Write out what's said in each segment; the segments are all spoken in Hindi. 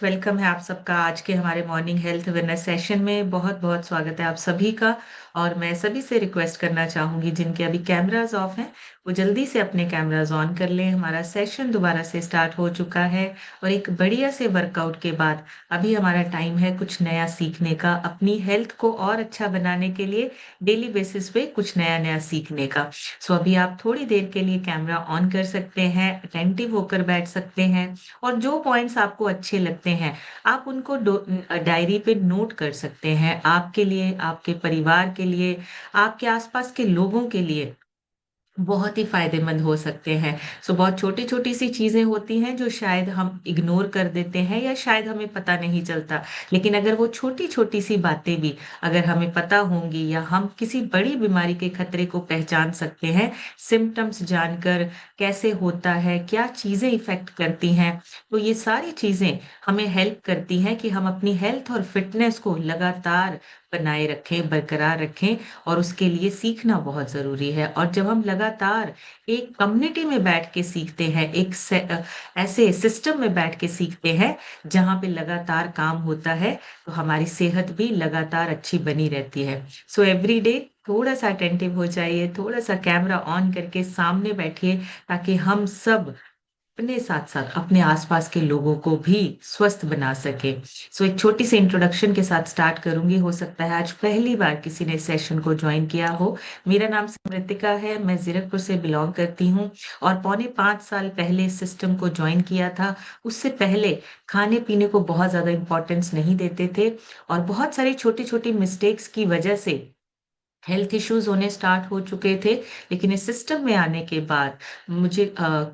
वेलकम है आप सबका आज के हमारे मॉर्निंग हेल्थ अवेयरनेस सेशन में। बहुत बहुत स्वागत है आप सभी का। और मैं सभी से रिक्वेस्ट करना चाहूंगी जिनके अभी कैमरास ऑफ हैं वो जल्दी से अपने कैमरास ऑन कर लें। हमारा सेशन दोबारा से स्टार्ट हो चुका है और एक बढ़िया से वर्कआउट के बाद अभी हमारा टाइम है कुछ नया सीखने का, अपनी हेल्थ को और अच्छा बनाने के लिए डेली बेसिस पे कुछ नया नया सीखने का। सो अभी आप थोड़ी देर के लिए कैमरा ऑन कर सकते हैं, अटेंटिव होकर बैठ सकते हैं और जो पॉइंट्स आपको अच्छे लगते हैं आप उनको डायरी पे नोट कर सकते हैं। आपके लिए, आपके परिवार के लिए, आपके आसपास के लोगों के लिए बहुत ही फायदेमंद हो सकते हैं। सो बहुत छोटी छोटी सी चीजें होती हैं जो शायद हम इग्नोर कर देते हैं या शायद हमें पता नहीं चलता, लेकिन अगर वो छोटी छोटी सी बातें भी अगर हमें पता होंगी या हम किसी बड़ी बीमारी के खतरे को पहचान सकते हैं, सिम्टम्स जानकर कैसे होता है, क्या चीजें इफेक्ट करती हैं, तो ये सारी चीजें हमें हेल्प करती हैं कि हम अपनी हेल्थ और फिटनेस को लगातार बनाए रखें, बरकरार रखें। और उसके लिए सीखना बहुत जरूरी है। और जब हम लगातार एक कम्युनिटी में बैठ के सीखते हैं, ऐसे सिस्टम में बैठ के सीखते हैं जहां पे लगातार काम होता है, तो हमारी सेहत भी लगातार अच्छी बनी रहती है। सो एवरी डे थोड़ा सा अटेंटिव हो जाइए, थोड़ा सा कैमरा ऑन करके सामने बैठिए ताकि हम सब अपने साथ साथ अपने आसपास के लोगों को भी स्वस्थ बना सके। सो एक छोटी सी इंट्रोडक्शन के साथ स्टार्ट करूंगी। हो सकता है आज पहली बार किसी ने सेशन को ज्वाइन किया हो। मेरा नाम समृतिका है, मैं जीरकपुर से बिलोंग करती हूँ और पौने 5 साल पहले इस सिस्टम को ज्वाइन किया था। उससे पहले खाने पीने को बहुत ज्यादा इंपॉर्टेंस नहीं देते थे और बहुत सारी छोटी छोटी मिस्टेक्स की वजह से हेल्थ इश्यूज होने स्टार्ट हो चुके थे। लेकिन इस सिस्टम में आने के बाद मुझे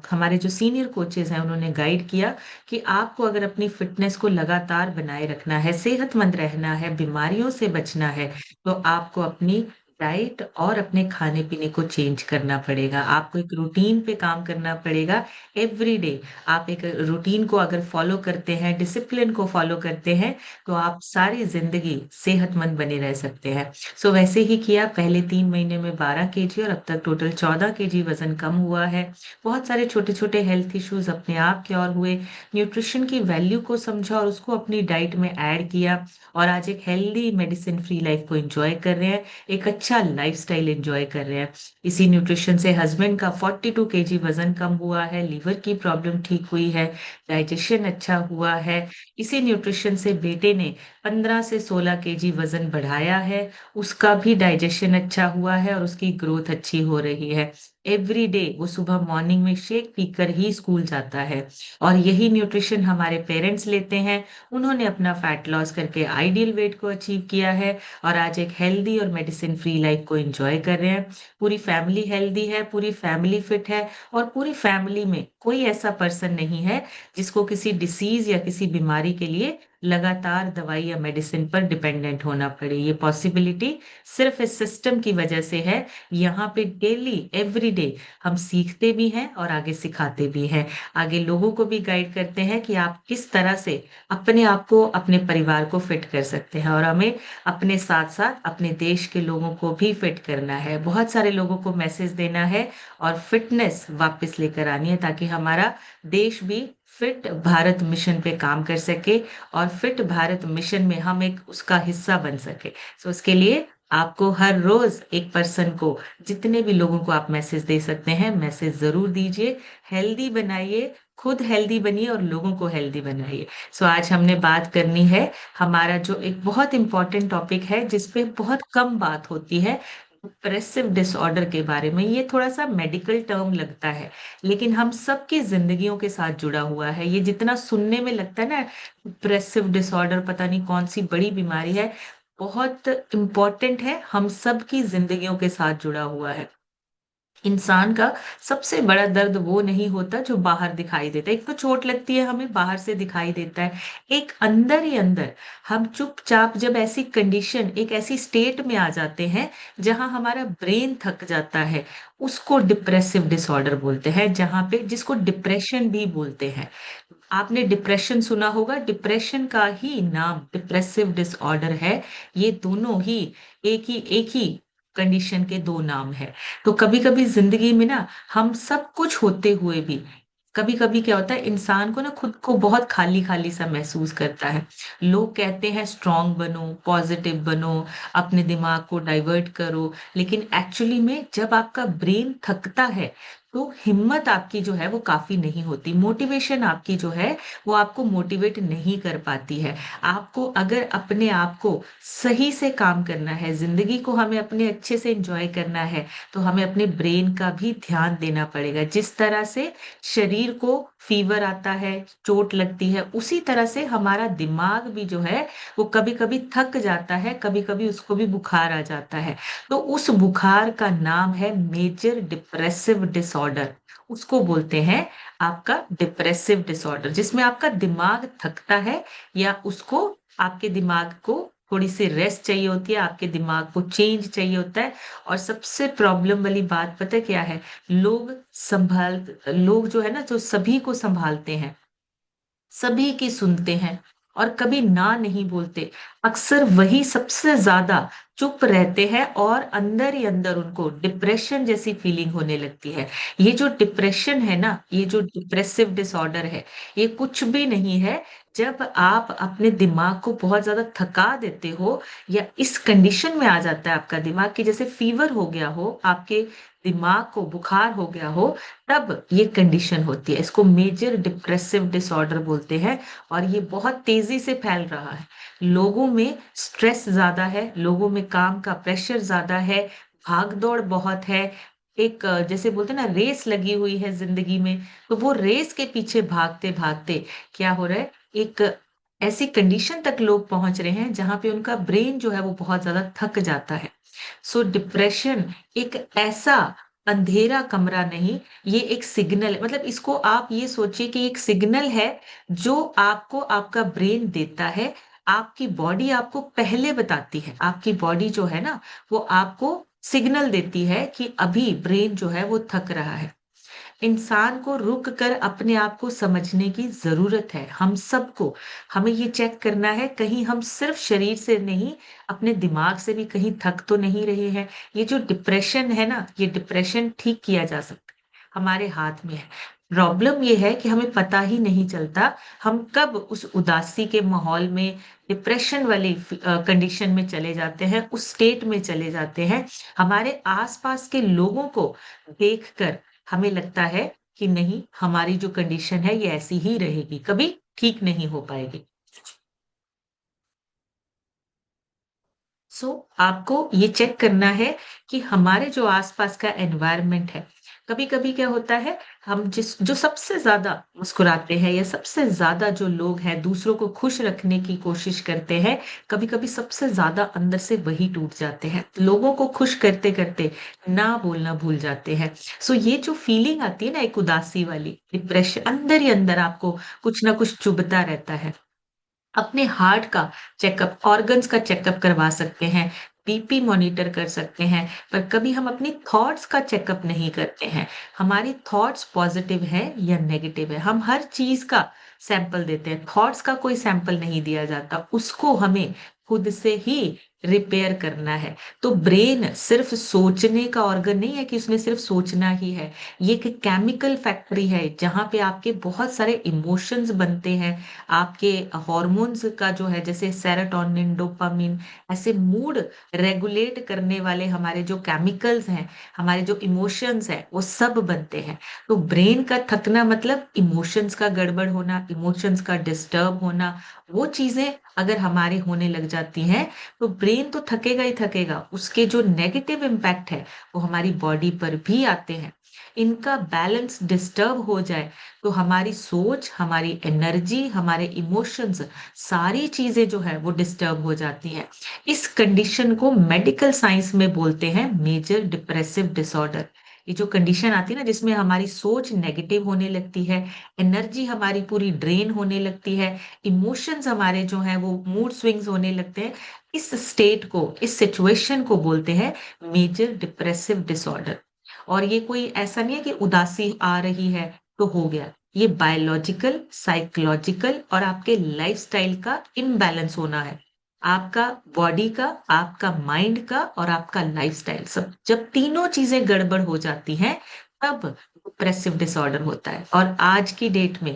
हमारे जो सीनियर कोचेज हैं उन्होंने गाइड किया कि आपको अगर अपनी फिटनेस को लगातार बनाए रखना है, सेहतमंद रहना है, बीमारियों से बचना है, तो आपको अपनी डाइट और अपने खाने पीने को चेंज करना पड़ेगा। आपको एक रूटीन पे काम करना पड़ेगा एवरी डे। आप एक रूटीन को अगर फॉलो करते हैं, डिसिप्लिन को फॉलो करते हैं, तो आप सारी जिंदगी सेहतमंद बने रह सकते हैं। सो वैसे ही किया। पहले 3 महीने में 12 kg और अब तक टोटल 14 kg वजन कम हुआ है। बहुत सारे छोटे छोटे हेल्थ इश्यूज अपने आप क्योर हुए। न्यूट्रिशन की वैल्यू को समझा और उसको अपनी डाइट में ऐड किया और आज एक हेल्दी मेडिसिन फ्री लाइफ को एंजॉय कर रहे हैं, एक अच्छा लाइफस्टाइल एंजॉय कर रहे हैं। इसी न्यूट्रिशन से हस्बैंड का 42 kg वजन कम हुआ है, लीवर की प्रॉब्लम ठीक हुई है, डाइजेशन अच्छा हुआ है। इसी न्यूट्रिशन से बेटे ने 15 से 16 kg वजन बढ़ाया है, उसका भी डाइजेशन अच्छा हुआ है और उसकी ग्रोथ अच्छी हो रही है। एवरी डे वो सुबह मॉर्निंग में शेक पीकर ही स्कूल जाता है और यही न्यूट्रिशन हमारे पेरेंट्स लेते हैं। उन्होंने अपना फैट लॉस करके आइडियल वेट को अचीव किया है और आज एक हेल्दी और मेडिसिन फ्री लाइफ को एंजॉय कर रहे हैं। पूरी फैमिली हेल्दी है, पूरी फैमिली फिट है और पूरी फैमिली में कोई ऐसा पर्सन नहीं है जिसको किसी डिसीज या किसी बीमारी के लिए लगातार दवाई या मेडिसिन पर डिपेंडेंट होना पड़े। ये पॉसिबिलिटी सिर्फ इस सिस्टम की वजह से है। यहाँ पे डेली एवरी डे हम सीखते भी हैं और आगे सिखाते भी हैं, आगे लोगों को भी गाइड करते हैं कि आप किस तरह से अपने आप को, अपने परिवार को फिट कर सकते हैं। और हमें अपने साथ साथ अपने देश के लोगों को भी फिट करना है, बहुत सारे लोगों को मैसेज देना है और फिटनेस वापस लेकर आनी है ताकि हमारा देश भी फिट भारत मिशन पे काम कर सके और फिट भारत मिशन में हम एक उसका हिस्सा बन सके। सो उसके लिए आपको हर रोज एक पर्सन को, जितने भी लोगों को आप मैसेज दे सकते हैं, मैसेज जरूर दीजिए। हेल्दी बनाइए, खुद हेल्दी बनिए और लोगों को हेल्दी बनाइए। सो आज हमने बात करनी है हमारा जो एक बहुत इंपॉर्टेंट टॉपिक है जिसपे बहुत कम बात होती है, डिप्रेसिव डिसऑर्डर के बारे में। ये थोड़ा सा मेडिकल टर्म लगता है लेकिन हम सबकी जिंदगियों के साथ जुड़ा हुआ है। ये जितना सुनने में लगता है ना, डिप्रेसिव डिसऑर्डर पता नहीं कौन सी बड़ी बीमारी है, बहुत इम्पोर्टेंट है, हम सबकी जिंदगियों के साथ जुड़ा हुआ है। इंसान का सबसे बड़ा दर्द वो नहीं होता जो बाहर दिखाई देता है। एक तो चोट लगती है हमें, बाहर से दिखाई देता है। एक अंदर ही अंदर हम चुपचाप जब ऐसी कंडीशन, एक ऐसी स्टेट में आ जाते हैं जहां हमारा ब्रेन थक जाता है, उसको डिप्रेसिव डिसऑर्डर बोलते हैं, जहां पे जिसको डिप्रेशन भी बोलते हैं। आपने डिप्रेशन सुना होगा, डिप्रेशन का ही नाम डिप्रेसिव डिसऑर्डर है। ये दोनों ही एक ही कंडीशन के दो नाम है। तो कभी कभी जिंदगी में ना हम सब कुछ होते हुए भी कभी-कभी क्या होता है इंसान को ना खुद को बहुत खाली-खाली सा महसूस करता है। लोग कहते हैं स्ट्रॉन्ग बनो, पॉजिटिव बनो, अपने दिमाग को डाइवर्ट करो, लेकिन एक्चुअली में जब आपका ब्रेन थकता है, तो हिम्मत आपकी जो है वो काफ़ी नहीं होती। मोटिवेशन आपकी जो है वो आपको मोटिवेट नहीं कर पाती है। आपको अगर अपने आप को सही से काम करना है, ज़िंदगी को हमें अपने अच्छे से एन्जॉय करना है, तो हमें अपने ब्रेन का भी ध्यान देना पड़ेगा। जिस तरह से शरीर को फीवर आता है, चोट लगती है, उसी तरह से हमारा दिमाग भी जो है वो कभी-कभी थक जाता है, कभी-कभी उसको भी बुखार आ जाता है। तो उस बुखार का नाम है मेजर डिप्रेसिव डिसऑर्डर। उसको बोलते हैं आपका डिप्रेसिव डिसऑर्डर, जिसमें आपका दिमाग थकता है या उसको आपके दिमाग को थोड़ी-सी रेस्ट चाहिए होती है, आपके दिमाग को चेंज चाहिए होता है। और सबसे प्रॉब्लम वाली बात पता है क्या है? लोग जो है ना, जो सभी को सँभालते हैं, सभी की सुनते हैं और कभी ना नहीं बोलते। अक्सर वही सबसे ज़्यादा चुप रहते हैं और अंदर ही अंदर उनको डिप्रेशन जैसी फीलिंग होने लगती है। ये जो डिप्रेशन है ना, ये जो डिप्रेसिव डिसऑर्डर है, ये कुछ भी नहीं है। जब आप अपने दिमाग को बहुत ज़्यादा थका देते हो या इस कंडीशन में आ जाता है आपका दिमाग कि जैसे फीवर हो गया हो, आपके दिमाग को बुखार हो गया हो, तब ये कंडीशन होती है। इसको मेजर डिप्रेसिव डिसऑर्डर बोलते हैं और ये बहुत तेज़ी से फैल रहा है। लोगों में स्ट्रेस ज़्यादा है, लोगों में काम का प्रेशर ज़्यादा है, भाग-दौड़ बहुत है। एक जैसे बोलते हैं ना रेस लगी हुई है ज़िंदगी में, तो वो रेस के पीछे भागते-भागते क्या हो रहा है, एक ऐसी कंडीशन तक लोग पहुँच रहे हैं जहाँ पे उनका ब्रेन जो है वो बहुत ज़्यादा थक जाता है। सो डिप्रेशन एक ऐसा अंधेरा कमरा नहीं, ये एक सिग्नल है। मतलब इसको आप ये सोचिए कि एक सिग्नल है जो आपको आपका ब्रेन देता है। आपकी बॉडी आपको पहले बताती है। आपकी बॉडी जो है ना, वो आपको सिग्नल देती है कि अभी ब्रेन जो है वो थक रहा है। इंसान को रुक कर अपने आप को समझने की ज़रूरत है, हम सबको। हमें ये चेक करना है कहीं हम सिर्फ़ शरीर से नहीं, अपने दिमाग से भी कहीं थक तो नहीं रहे हैं। ये जो डिप्रेशन है ना, ये डिप्रेशन ठीक किया जा सकता है, हमारे हाथ में है। प्रॉब्लम ये है कि हमें पता ही नहीं चलता, हम कब उस उदासी के माहौल में, डिप्रेशन वाली कंडीशन में चले जाते हैं, उस स्टेट में चले जाते हैं। हमारे आस-पास के लोगों को देखकर हमें लगता है कि नहीं, हमारी जो कंडीशन है ये ऐसी ही रहेगी, कभी ठीक नहीं हो पाएगी। सो आपको ये चेक करना है कि हमारे जो आस-पास का एनवायरनमेंट है, कभी-कभी क्या होता है, हम जो सबसे ज़्यादा मुस्कुराते हैं या सबसे ज़्यादा जो लोग हैं दूसरों को खुश रखने की कोशिश करते हैं, कभी-कभी सबसे ज़्यादा अंदर से वही टूट जाते हैं। लोगों को खुश करते-करते ना बोलना भूल जाते हैं। सो ये जो फीलिंग आती है ना एक उदासी वाली, डिप्रेशन, अंदर ही अंदर आपको कुछ ना कुछ चुभता रहता है। अपने हार्ट का चेकअप, ऑर्गन्स का चेकअप करवा सकते हैं, बीपी मॉनिटर कर सकते हैं, पर कभी हम अपनी थॉट्स का चेकअप नहीं करते हैं। हमारी थॉट्स पॉजिटिव है या नेगेटिव है, हम हर चीज़ का सैंपल देते हैं, थॉट्स का कोई सैंपल नहीं दिया जाता, उसको हमें खुद से ही रिपेयर करना है। तो ब्रेन सिर्फ सोचने का ऑर्गन नहीं है कि उसने सिर्फ सोचना ही है। ये एक केमिकल फैक्ट्री है, जहाँ पे आपके बहुत सारे इमोशंस बनते हैं, आपके हॉर्मोन्स का जो है जैसे सेरोटोनिन, डोपामाइन, ऐसे मूड रेगुलेट करने वाले हमारे जो केमिकल्स हैं, हमारे जो इमोशंस हैं, वो सब बनते हैं। तो ब्रेन का थकना मतलब इमोशंस का गड़बड़ होना, इमोशंस का डिस्टर्ब होना, वो चीज़ें अगर हमारे होने लग जाती हैं, तो ब्रेन तो थकेगा ही थकेगा, उसके जो नेगेटिव इम्पैक्ट है, वो हमारी बॉडी पर भी आते हैं। इनका बैलेंस डिस्टर्ब हो जाए तो हमारी सोच, हमारी एनर्जी, हमारे इमोशंस, सारी चीज़ें जो है वो डिस्टर्ब हो जाती हैं। इस कंडीशन को मेडिकल साइंस में बोलते हैं मेजर डिप्रेसिव डिसऑर्डर। ये जो कंडीशन आती है ना जिसमें हमारी सोच नेगेटिव होने लगती है, एनर्जी हमारी पूरी ड्रेन होने लगती है, इमोशंस हमारे जो हैं वो मूड स्विंग्स होने लगते हैं। इस स्टेट को, इस सिचुएशन को बोलते हैं मेजर डिप्रेसिव डिसऑर्डर। और ये कोई ऐसा नहीं है कि उदासी आ रही है तो हो गया। ये बायोलॉजिकल, साइकोलॉजिकल और आपके लाइफ़स्टाइल का इम्बैलेंस होना है। आपका बॉडी का, आपका माइंड का और आपका लाइफ़स्टाइल सब जब तीनों चीज़ें गड़बड़ हो जाती हैं, तब डिप्रेसिव डिसऑर्डर होता है। और आज की डेट में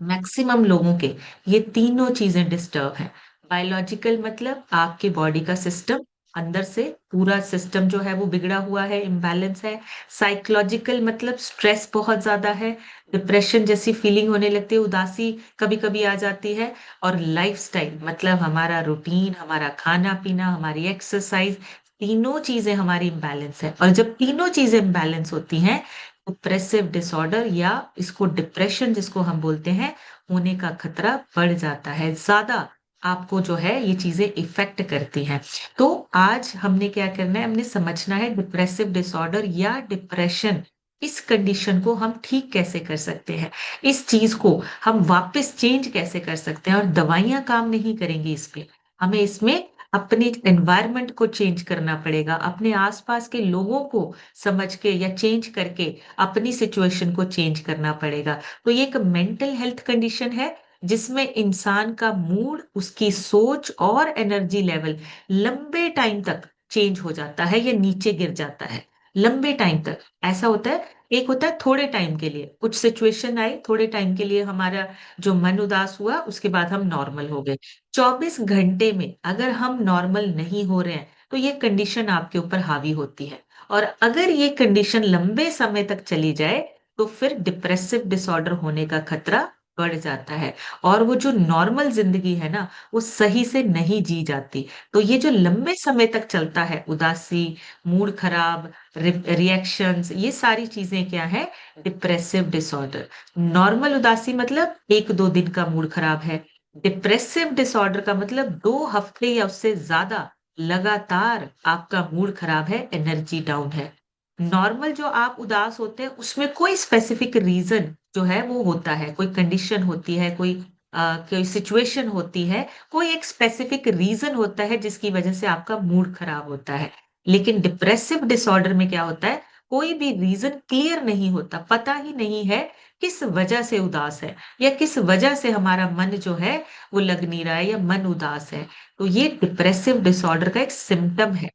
मैक्सिमम लोगों के ये तीनों चीजें डिस्टर्ब हैं। बायोलॉजिकल मतलब आपके बॉडी का सिस्टम, अंदर से पूरा सिस्टम जो है वो बिगड़ा हुआ है, इम्बैलेंस है। साइकोलॉजिकल मतलब स्ट्रेस बहुत ज्यादा है, डिप्रेशन जैसी फीलिंग होने लगती है, उदासी कभी कभी आ जाती है। और लाइफस्टाइल मतलब हमारा रूटीन, हमारा खाना पीना, हमारी एक्सरसाइज, तीनों चीजें हमारी इम्बैलेंस है। और जब तीनों चीजें इम्बैलेंस होती हैं, डिप्रेसिव डिसऑर्डर या इसको डिप्रेशन जिसको हम बोलते हैं, होने का खतरा बढ़ जाता है ज्यादा। आपको जो है ये चीजें इफेक्ट करती हैं। तो आज हमने क्या करना है, हमने समझना है डिप्रेसिव डिसऑर्डर या डिप्रेशन, इस कंडीशन को हम ठीक कैसे कर सकते हैं, इस चीज को हम वापस चेंज कैसे कर सकते हैं। और दवाइयां काम नहीं करेंगी इस पे, हमें इसमें अपने एनवायरनमेंट को चेंज करना पड़ेगा, अपने आसपास के लोगों को समझ के या चेंज करके अपनी सिचुएशन को चेंज करना पड़ेगा। तो ये एक मेंटल हेल्थ कंडीशन है जिसमें इंसान का मूड, उसकी सोच और एनर्जी लेवल लंबे टाइम तक चेंज हो जाता है या नीचे गिर जाता है। लंबे टाइम तक ऐसा होता है। एक होता है थोड़े टाइम के लिए, कुछ सिचुएशन आई, थोड़े टाइम के लिए हमारा जो मन उदास हुआ, उसके बाद हम नॉर्मल हो गए। 24 घंटे में अगर हम नॉर्मल नहीं हो रहे हैं तो ये कंडीशन आपके ऊपर हावी होती है। और अगर ये कंडीशन लंबे समय तक चली जाए तो फिर डिप्रेसिव डिसऑर्डर होने का खतरा बढ़ जाता है। और वो जो नॉर्मल जिंदगी है ना, वो सही से नहीं जी जाती। तो ये जो लंबे समय तक चलता है, उदासी, मूड खराब, रिएक्शंस, ये सारी चीजें क्या है, डिप्रेसिव डिसऑर्डर। नॉर्मल उदासी मतलब 1-2 दिन का मूड खराब है। डिप्रेसिव डिसऑर्डर का मतलब 2 हफ्ते या उससे ज्यादा लगातार आपका मूड खराब है, एनर्जी डाउन है। नॉर्मल जो आप उदास होते हैं उसमें कोई स्पेसिफिक रीजन जो है वो होता है, कोई कंडीशन होती है, कोई सिचुएशन होती है, कोई एक स्पेसिफिक रीजन होता है जिसकी वजह से आपका मूड खराब होता है। लेकिन डिप्रेसिव डिसऑर्डर में क्या होता है, कोई भी रीजन क्लियर नहीं होता, पता ही नहीं है किस वजह से उदास है या किस वजह से हमारा मन जो है वो लग नहीं रहा है या मन उदास है। तो ये डिप्रेसिव डिसऑर्डर का एक सिम्टम है।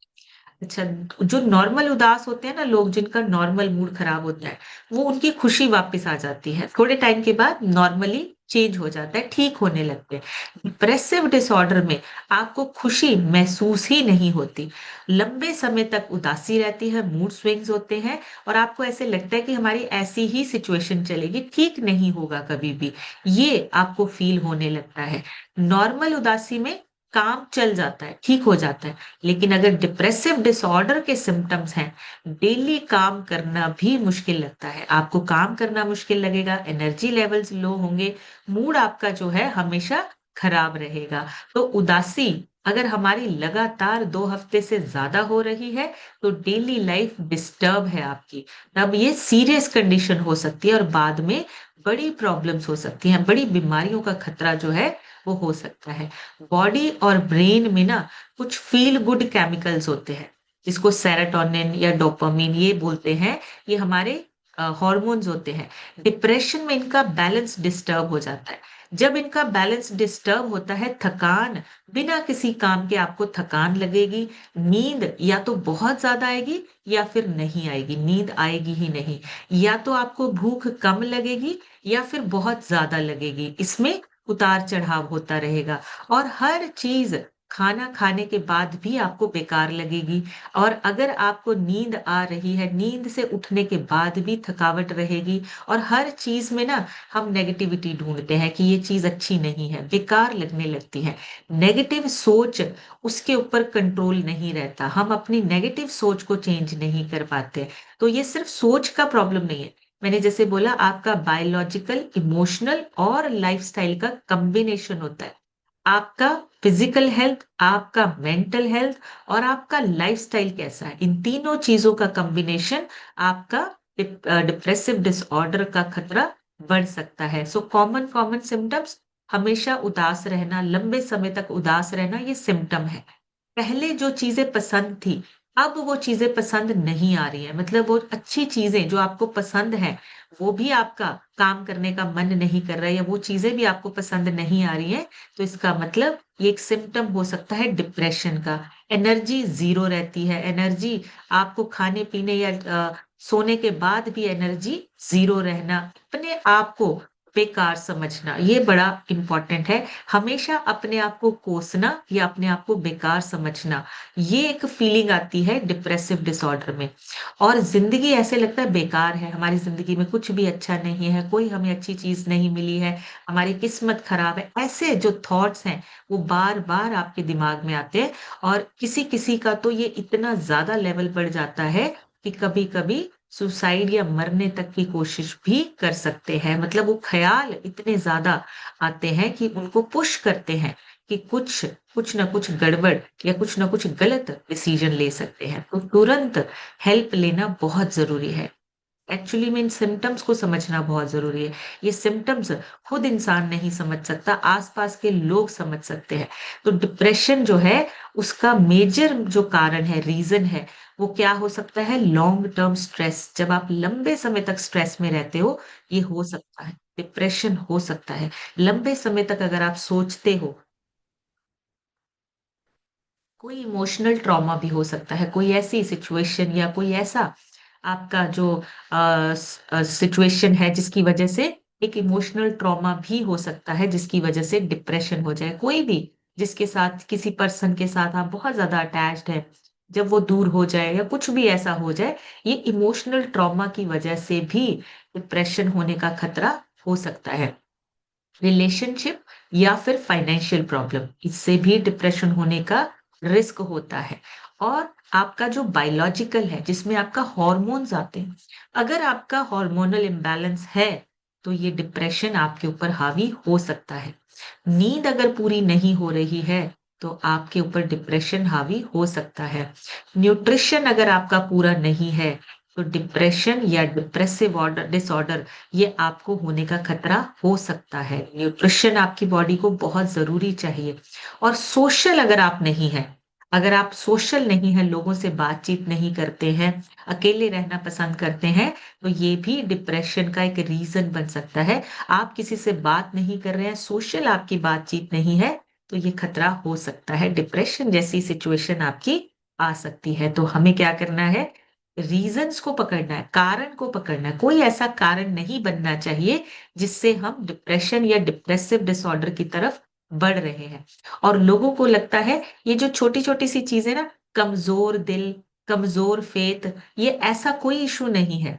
अच्छा, जो नॉर्मल उदास होते हैं ना लोग, जिनका नॉर्मल मूड खराब होता है, वो उनकी खुशी वापस आ जाती है, थोड़े टाइम के बाद नॉर्मली चेंज हो जाता है, ठीक होने लगते हैं। डिप्रेसिव डिसऑर्डर में आपको खुशी महसूस ही नहीं होती, लंबे समय तक उदासी रहती है, मूड स्विंग्स होते हैं, और आपको ऐसे लगता है कि हमारी ऐसी ही सिचुएशन चलेगी, ठीक नहीं होगा कभी भी, ये आपको फील होने लगता है। नॉर्मल उदासी में काम चल जाता है, ठीक हो जाता है। लेकिन अगर डिप्रेसिव डिसऑर्डर के सिम्टम्स हैं, डेली काम करना भी मुश्किल लगता है, आपको काम करना मुश्किल लगेगा, एनर्जी लेवल्स लो होंगे, मूड आपका जो है हमेशा खराब रहेगा। तो उदासी अगर हमारी लगातार 2 हफ्ते से ज्यादा हो रही है तो डेली लाइफ डिस्टर्ब है आपकी, तब ये सीरियस कंडीशन हो सकती है और बाद में बड़ी प्रॉब्लम्स हो सकती हैं, बड़ी बीमारियों का खतरा जो है वो हो सकता है। बॉडी और ब्रेन में ना कुछ फील गुड केमिकल्स होते हैं, जिसको सेरोटोनिन या डोपामिन ये बोलते हैं, ये हमारे हॉर्मोन्स होते हैं। डिप्रेशन में इनका बैलेंस डिस्टर्ब हो जाता है। जब इनका बैलेंस डिस्टर्ब होता है, थकान, बिना किसी काम के आपको थकान लगेगी, नींद या तो बहुत ज्यादा आएगी या फिर नहीं आएगी, नींद आएगी ही नहीं, या तो आपको भूख कम लगेगी या फिर बहुत ज्यादा लगेगी, इसमें उतार चढ़ाव होता रहेगा। और हर चीज खाना खाने के बाद भी आपको बेकार लगेगी। और अगर आपको नींद आ रही है, नींद से उठने के बाद भी थकावट रहेगी। और हर चीज में ना हम नेगेटिविटी ढूंढते हैं कि ये चीज अच्छी नहीं है, बेकार लगने लगती है। नेगेटिव सोच, उसके ऊपर कंट्रोल नहीं रहता, हम अपनी नेगेटिव सोच को चेंज नहीं कर पाते। तो ये सिर्फ सोच का प्रॉब्लम नहीं है, मैंने जैसे बोला आपका बायोलॉजिकल, इमोशनल और लाइफस्टाइल का कॉम्बिनेशन होता है। आपका फिजिकल हेल्थ, आपका मेंटल हेल्थ और आपका लाइफस्टाइल कैसा है, इन तीनों चीजों का कॉम्बिनेशन आपका डिप्रेसिव डिसऑर्डर का खतरा बढ़ सकता है। सो कॉमन कॉमन सिम्टम्स, हमेशा उदास रहना, लंबे समय तक उदास रहना, ये सिम्टम है। पहले जो चीजें पसंद थी, अब वो चीजें पसंद नहीं आ रही है, मतलब वो अच्छी चीजें जो आपको पसंद है, वो भी आपका काम करने का मन नहीं कर रहा है, या वो चीजें भी आपको पसंद नहीं आ रही है। तो इसका मतलब ये एक सिम्टम हो सकता है डिप्रेशन का। एनर्जी जीरो रहती है, एनर्जी आपको खाने पीने या सोने के बाद भी एनर्जी ज़ीरो रहना, अपने आप को बेकार समझना, ये बड़ा इम्पोर्टेंट है। हमेशा अपने आप को कोसना या अपने आप को बेकार समझना, ये एक फीलिंग आती है डिप्रेसिव डिसऑर्डर में। और ज़िंदगी ऐसे लगता है बेकार है, हमारी ज़िंदगी में कुछ भी अच्छा नहीं है, कोई हमें अच्छी चीज़ नहीं मिली है, हमारी किस्मत खराब है। ऐसे जो थॉट्स हैं, वो बार-बार आपके दिमाग में आते हैं और किसी-किसी का तो ये इतना ज़्यादा लेवल बढ़ जाता है कि कभी-कभी सुसाइड या मरने तक की कोशिश भी कर सकते हैं। मतलब वो ख़्याल इतने ज़्यादा आते हैं कि उनको पुश करते हैं कि कुछ न कुछ गड़बड़ या कुछ न कुछ गलत डिसीज़न ले सकते हैं। तो तुरंत हेल्प लेना बहुत ज़रूरी है। एक्चुअली में इन सिम्पटम्स को समझना बहुत ज़रूरी है। ये सिम्पटम्स खुद इंसान नहीं समझ सकता, आस-पास के लोग समझ सकते हैं। तो डिप्रेशन जो है, उसका मेजर जो कारण है, रीज़न है, वो क्या हो सकता है? Long term stress. जब आप लंबे समय तक स्ट्रेस में रहते हो, ये हो सकता है, डिप्रेशन हो सकता है। लंबे समय तक अगर आप सोचते हो, कोई इमोशनल ट्रॉमा भी हो सकता है, कोई ऐसी सिचुएशन या कोई ऐसा आपका जो सिचुएशन है जिसकी वजह से एक इमोशनल ट्रॉमा भी हो सकता है, जिसकी वजह से डिप्रेशन हो जाए। कोई भी जिसके साथ किसी पर्सन के साथ आप बहुत ज़्यादा अटैच्ड हैं, जब वो दूर हो जाए या कुछ भी ऐसा हो जाए, ये इमोशनल ट्रॉमा की वजह से भी डिप्रेशन होने का खतरा हो सकता है। रिलेशनशिप या फिर फाइनेंशियल प्रॉब्लम, इससे भी डिप्रेशन होने का रिस्क होता है। और आपका जो बायोलॉजिकल है, जिसमें आपका हॉर्मोन्स आते हैं, अगर आपका हार्मोनल इम्बैलेंस है, तो ये डिप्रेशन आपके ऊपर हावी हो सकता है। नींद अगर पूरी नहीं हो रही है, तो आपके ऊपर डिप्रेशन हावी हो सकता है। न्यूट्रिशन अगर आपका पूरा नहीं है, तो डिप्रेशन या डिप्रेसिव ऑर्डर डिसऑर्डर ये आपको होने का खतरा हो सकता है। न्यूट्रिशन आपकी बॉडी को बहुत ज़रूरी चाहिए। और सोशल अगर आप नहीं हैं, अगर आप सोशल नहीं हैं, लोगों से बातचीत नहीं करते हैं, अकेले रहना पसंद करते हैं, तो ये भी डिप्रेशन का एक रीज़न बन सकता है। आप किसी से बात नहीं कर रहे हैं, सोशल आपकी बातचीत नहीं है, तो ये खतरा हो सकता है, डिप्रेशन जैसी सिचुएशन आपकी आ सकती है। तो हमें क्या करना है? रीज़न्स को पकड़ना है, कारण को पकड़ना है। कोई ऐसा कारण नहीं बनना चाहिए जिससे हम डिप्रेशन या डिप्रेसिव डिसऑर्डर की तरफ बढ़ रहे हैं। और लोगों को लगता है ये जो छोटी-छोटी सी चीज़ें ना, कमज़ोर दिल, कमज़ोर फ़ेथ, ये ऐसा कोई इश्यू नहीं है।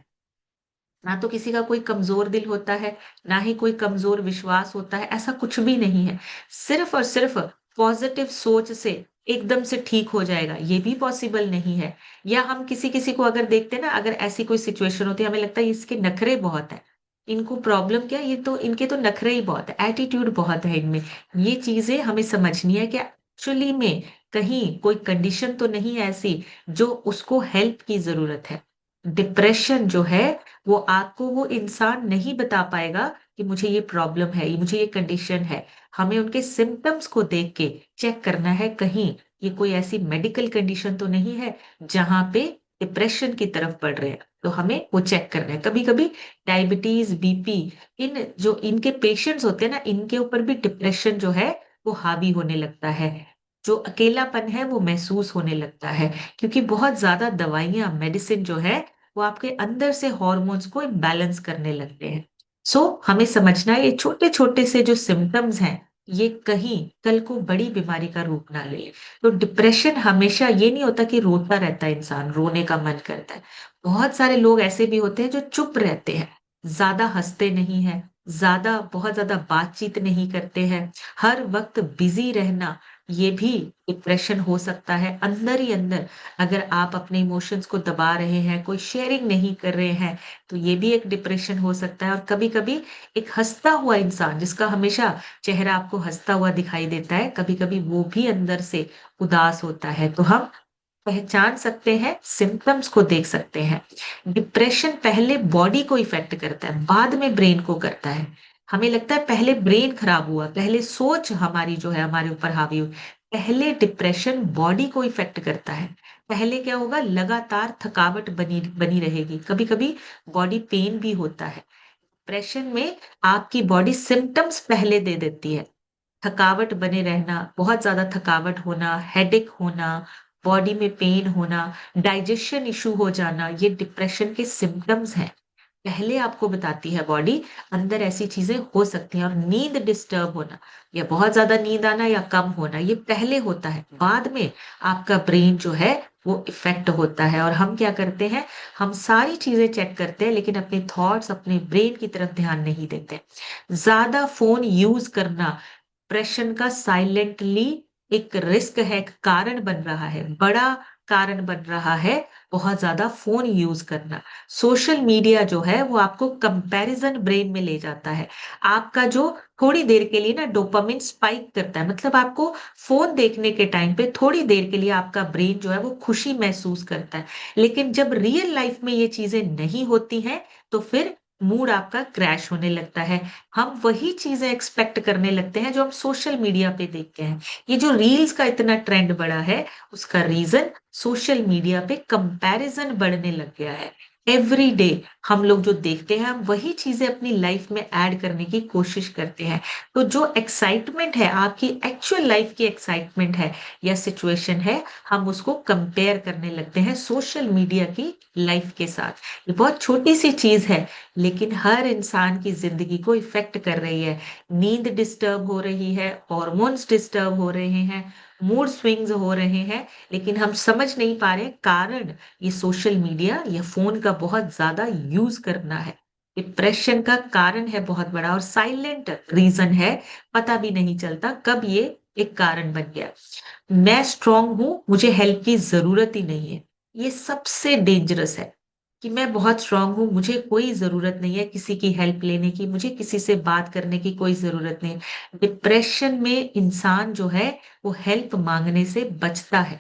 ना तो किसी का कोई कमज़ोर दिल होता है, ना ही कोई कमज़ोर विश्वास होता है, ऐसा कुछ भी नहीं है। सिर्फ़ और सिर्फ़ पॉज़िटिव सोच से एकदम से ठीक हो जाएगा, ये भी पॉसिबल नहीं है। या हम किसी-किसी को अगर देखते हैं ना, अगर ऐसी कोई सिचुएशन होती है, हमें लगता है इसके नखरे बहुत हैं। इनको प्रॉब्लम क्या है, ये तो इनके तो नखरे ही बहुत है, एटीट्यूड बहुत है इनमें। ये चीज़ें हमें समझनी है कि एक्चुअली में कहीं कोई कंडीशन तो नहीं है ऐसी, जो उसको हेल्प की ज़रूरत है। डिप्रेशन जो है, वो आपको वो इंसान नहीं बता पाएगा कि मुझे ये प्रॉब्लम है, ये मुझे ये कंडीशन है। हमें उनके सिम्पटम्स को देख के चेक करना है, कहीं ये कोई ऐसी मेडिकल कंडीशन तो नहीं है, जहाँ पे डिप्रेशन की तरफ बढ़ रहे हैं। तो हमें वो चेक करना है। कभी-कभी डायबिटीज़, बीपी, इन जो इनके पेशेंट्स होते हैं ना, इनके ऊपर भी डिप्रेशन जो है, वो हावी होने लगता है। जो अकेलापन है, वो महसूस होने लगता है, क्योंकि बहुत ज़्यादा दवाइयाँ, मेडिसिन जो है, वो आपके अंदर से हॉर्मोन्स को इम्बैलेंस करने लगते हैं। हमें समझना है ये छोटे-छोटे से जो सिम्पटम्स हैं, ये कहीं कल को बड़ी बीमारी का रूप ना ले लें। तो डिप्रेशन हमेशा ये नहीं होता कि रोता रहता है इंसान, रोने का मन करता है। बहुत सारे लोग ऐसे भी होते हैं जो चुप रहते हैं, ज़्यादा हँसते नहीं हैं, बहुत ज़्यादा बातचीत नहीं करते हैं, हर वक़्त बिज़ी रहना, ये भी डिप्रेशन हो सकता है। अंदर ही अंदर अगर आप अपने इमोशंस को दबा रहे हैं, कोई शेयरिंग नहीं कर रहे हैं, तो ये भी एक डिप्रेशन हो सकता है। और कभी-कभी एक हँसता हुआ इंसान, जिसका हमेशा चेहरा आपको हँसता हुआ दिखाई देता है, कभी-कभी वो भी अंदर से उदास होता है। तो हम पहचान सकते हैं, सिम्पटम्स को देख सकते हैं। डिप्रेशन पहले बॉडी को इफ़ेक्ट करता है, बाद में ब्रेन को करता है। हमें लगता है पहले ब्रेन खराब हुआ, पहले सोच हमारी जो है हमारे ऊपर हावी हुई। पहले डिप्रेशन बॉडी को इफ़ेक्ट करता है। पहले क्या होगा, लगातार थकावट बनी बनी रहेगी, कभी-कभी बॉडी पेन भी होता है। डिप्रेशन में आपकी बॉडी सिम्पटम्स पहले दे देती है। थकावट बने रहना, बहुत ज़्यादा थकावट होना, हेडेक होना, बॉडी में पेन होना, डाइजेशन इश्यू हो जाना, ये डिप्रेशन के सिम्पटम्स हैं। पहले आपको बताती है बॉडी, अंदर ऐसी चीजें हो सकती हैं। और नींद डिस्टर्ब होना या बहुत ज्यादा नींद आना या कम होना, ये पहले होता है। बाद में आपका ब्रेन जो है वो इफेक्ट होता है। और हम क्या करते हैं, हम सारी चीजें चेक करते हैं लेकिन अपने थॉट्स, अपने ब्रेन की तरफ ध्यान नहीं देते। ज्यादा फोन यूज करना डिप्रेशन का साइलेंटली एक रिस्क है, एक कारण बन रहा है, बड़ा कारण बन रहा है। बहुत ज्यादा फोन यूज करना, सोशल मीडिया जो है वो आपको कंपैरिजन ब्रेन में ले जाता है। आपका जो थोड़ी देर के लिए ना डोपामिन स्पाइक करता है, मतलब आपको फोन देखने के टाइम पे थोड़ी देर के लिए आपका ब्रेन जो है वो खुशी महसूस करता है। लेकिन जब रियल लाइफ में ये चीजें नहीं होती हैं तो फिर मूड आपका क्रैश होने लगता है। हम वही चीजें एक्सपेक्ट करने लगते हैं जो हम सोशल मीडिया पे देखते हैं। ये जो रील्स का इतना ट्रेंड बढ़ा है, उसका रीजन सोशल मीडिया पे कंपैरिजन बढ़ने लग गया है। एवरी डे हम लोग जो देखते हैं, हम वही चीजें अपनी लाइफ में ऐड करने की कोशिश करते हैं। तो जो एक्साइटमेंट है, आपकी एक्चुअल लाइफ की एक्साइटमेंट है या सिचुएशन है, हम उसको कंपेयर करने लगते हैं सोशल मीडिया की लाइफ के साथ। ये बहुत छोटी सी चीज है लेकिन हर इंसान की जिंदगी को इफेक्ट कर रही है। नींद डिस्टर्ब हो रही है, हॉर्मोन्स डिस्टर्ब हो रहे हैं, मूड स्विंग्स हो रहे हैं, लेकिन हम समझ नहीं पा रहे कारण ये सोशल मीडिया या फोन का बहुत ज्यादा यूज करना है। डिप्रेशन का कारण है बहुत बड़ा और साइलेंट रीजन है, पता भी नहीं चलता कब ये एक कारण बन गया। मैं स्ट्रांग हूं, मुझे हेल्प की जरूरत ही नहीं है, ये सबसे डेंजरस है। कि मैं बहुत स्ट्रांग हूँ, मुझे कोई जरूरत नहीं है किसी की हेल्प लेने की, मुझे किसी से बात करने की कोई जरूरत नहीं है। डिप्रेशन में इंसान जो है वो हेल्प मांगने से बचता है।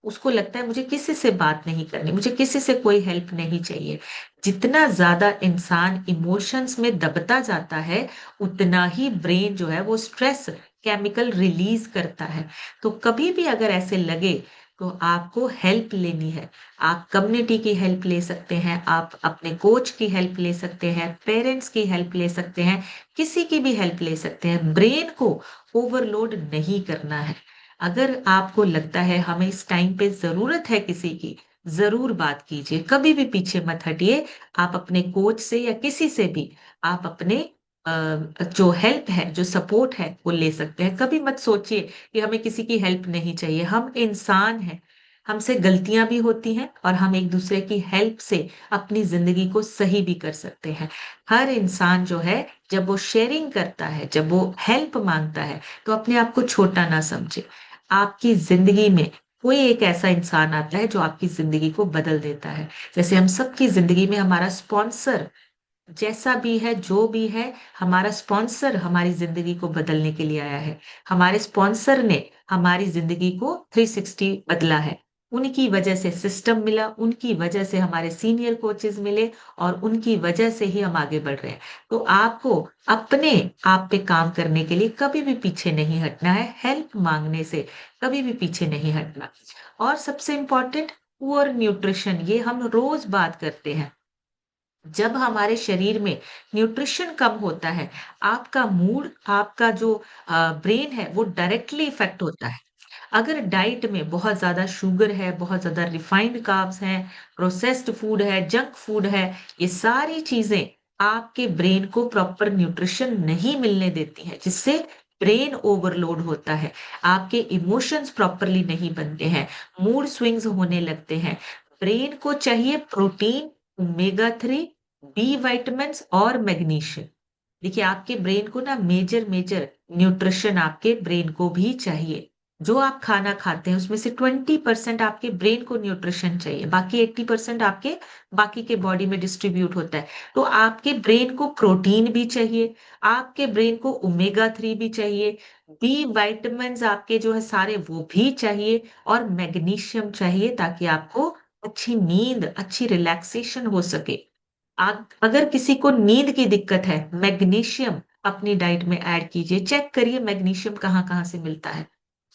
उसको लगता है मुझे किसी से बात नहीं करनी, मुझे किसी से कोई हेल्प नहीं चाहिए। जितना ज्यादा इंसान इमोशंस में दबता जाता है, उतना ही ब्रेन जो है वो स्ट्रेस केमिकल रिलीज करता है। तो कभी भी अगर ऐसे लगे तो आपको हेल्प लेनी है। आप कम्युनिटी की हेल्प ले सकते हैं, आप अपने कोच की हेल्प ले सकते हैं, पेरेंट्स की हेल्प ले सकते हैं, किसी की भी हेल्प ले सकते हैं। ब्रेन को ओवरलोड नहीं करना है। अगर आपको लगता है हमें इस टाइम पे जरूरत है किसी की, जरूर बात कीजिए, कभी भी पीछे मत हटिए। आप अपने कोच से या किसी से भी आप अपने जो हेल्प है, जो सपोर्ट है वो ले सकते हैं। कभी मत सोचिए कि हमें किसी की हेल्प नहीं चाहिए। हम इंसान हैं, हमसे गलतियां भी होती हैं और हम एक दूसरे की हेल्प से अपनी जिंदगी को सही भी कर सकते हैं। हर इंसान जो है जब वो शेयरिंग करता है, जब वो हेल्प मांगता है, तो अपने आप को छोटा ना समझे। आपकी जिंदगी में कोई एक ऐसा इंसान आता है जो आपकी जिंदगी को बदल देता है। जैसे हम सबकी जिंदगी में हमारा स्पॉन्सर जैसा भी है, जो भी है, हमारा स्पॉन्सर हमारी जिंदगी को बदलने के लिए आया है। हमारे स्पॉन्सर ने हमारी जिंदगी को 360 बदला है। उनकी वजह से सिस्टम मिला, उनकी वजह से हमारे सीनियर कोचेस मिले और उनकी वजह से ही हम आगे बढ़ रहे हैं। तो आपको अपने आप पे काम करने के लिए कभी भी पीछे नहीं हटना है, हेल्प मांगने से कभी भी पीछे नहीं हटना। और सबसे इम्पोर्टेंट, पुअर न्यूट्रिशन, ये हम रोज बात करते हैं। जब हमारे शरीर में न्यूट्रिशन कम होता है, आपका मूड, आपका जो ब्रेन है वो डायरेक्टली इफेक्ट होता है। अगर डाइट में बहुत ज्यादा शुगर है, बहुत ज्यादा रिफाइंड कार्ब्स हैं, प्रोसेस्ड फूड है, जंक फूड है, ये सारी चीजें आपके ब्रेन को प्रॉपर न्यूट्रिशन नहीं मिलने देती हैं, जिससे ब्रेन ओवरलोड होता है। आपके इमोशंस प्रॉपरली नहीं बनते हैं, मूड स्विंग्स होने लगते हैं। ब्रेन को चाहिए प्रोटीन, ओमेगा 3, बी विटामिन्स और मैग्नीशियम। देखिए आपके ब्रेन को ना मेजर मेजर न्यूट्रिशन आपके ब्रेन को भी चाहिए। जो आप खाना खाते हैं उसमें से 20% आपके ब्रेन को न्यूट्रिशन चाहिए, बाकी 80% आपके बाकी के बॉडी में डिस्ट्रीब्यूट होता है। तो आपके ब्रेन को प्रोटीन भी चाहिए, आपके ब्रेन को ओमेगा 3 भी चाहिए, बी वाइटामिन आपके जो है सारे वो भी चाहिए, और मैग्नीशियम चाहिए ताकि आपको अच्छी नींद, अच्छी रिलैक्सेशन हो सके। अगर किसी को नींद की दिक्कत है, मैग्नीशियम अपनी डाइट में ऐड कीजिए। चेक करिए मैग्नीशियम कहाँ कहाँ से मिलता है।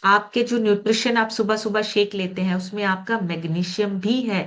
आपके जो न्यूट्रिशन आप सुबह सुबह शेक लेते हैं उसमें आपका मैग्नीशियम भी है।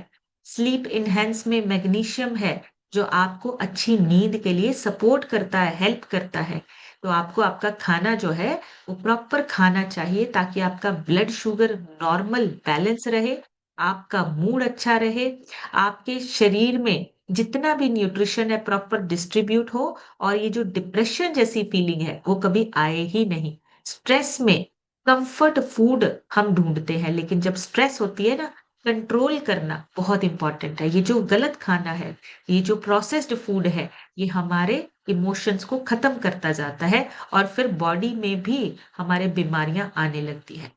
स्लीप इनहेंस में मैग्नीशियम है जो आपको अच्छी नींद के लिए सपोर्ट करता है, हेल्प करता है। तो आपको आपका खाना जो है वो प्रॉपर खाना चाहिए ताकि आपका ब्लड शुगर नॉर्मल बैलेंस रहे, आपका मूड अच्छा रहे, आपके शरीर में जितना भी न्यूट्रिशन है प्रॉपर डिस्ट्रीब्यूट हो और ये जो डिप्रेशन जैसी फीलिंग है वो कभी आए ही नहीं। स्ट्रेस में कंफर्ट फूड हम ढूंढते हैं, लेकिन जब स्ट्रेस होती है ना, कंट्रोल करना बहुत इंपॉर्टेंट है। ये जो गलत खाना है, ये जो प्रोसेस्ड फूड है, ये हमारे इमोशंस को खत्म करता जाता है और फिर बॉडी में भी हमारे बीमारियां आने लगती है।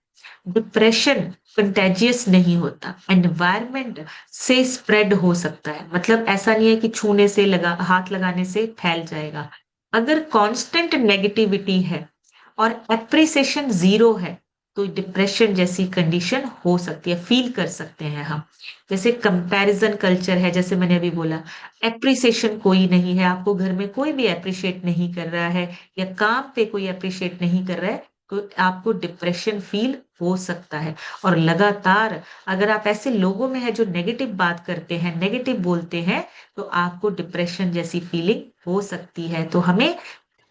डिप्रेशन कंटेजियस नहीं होता, एनवायरमेंट से स्प्रेड हो सकता है। मतलब ऐसा नहीं है कि छूने से लगा हाथ लगाने से फैल जाएगा। अगर कांस्टेंट नेगेटिविटी है और एप्रिसिएशन जीरो है तो डिप्रेशन जैसी कंडीशन हो सकती है, फील कर सकते हैं हम। जैसे कंपैरिजन कल्चर है, जैसे मैंने अभी बोला, एप्रिसिएशन कोई नहीं है, आपको घर में कोई भी एप्रिशिएट नहीं कर रहा है या काम पे कोई एप्रिशिएट नहीं कर रहा है, तो आपको डिप्रेशन फील हो सकता है। और लगातार अगर आप ऐसे लोगों में है जो नेगेटिव बात करते हैं, नेगेटिव बोलते हैं, तो आपको डिप्रेशन जैसी फीलिंग हो सकती है। तो हमें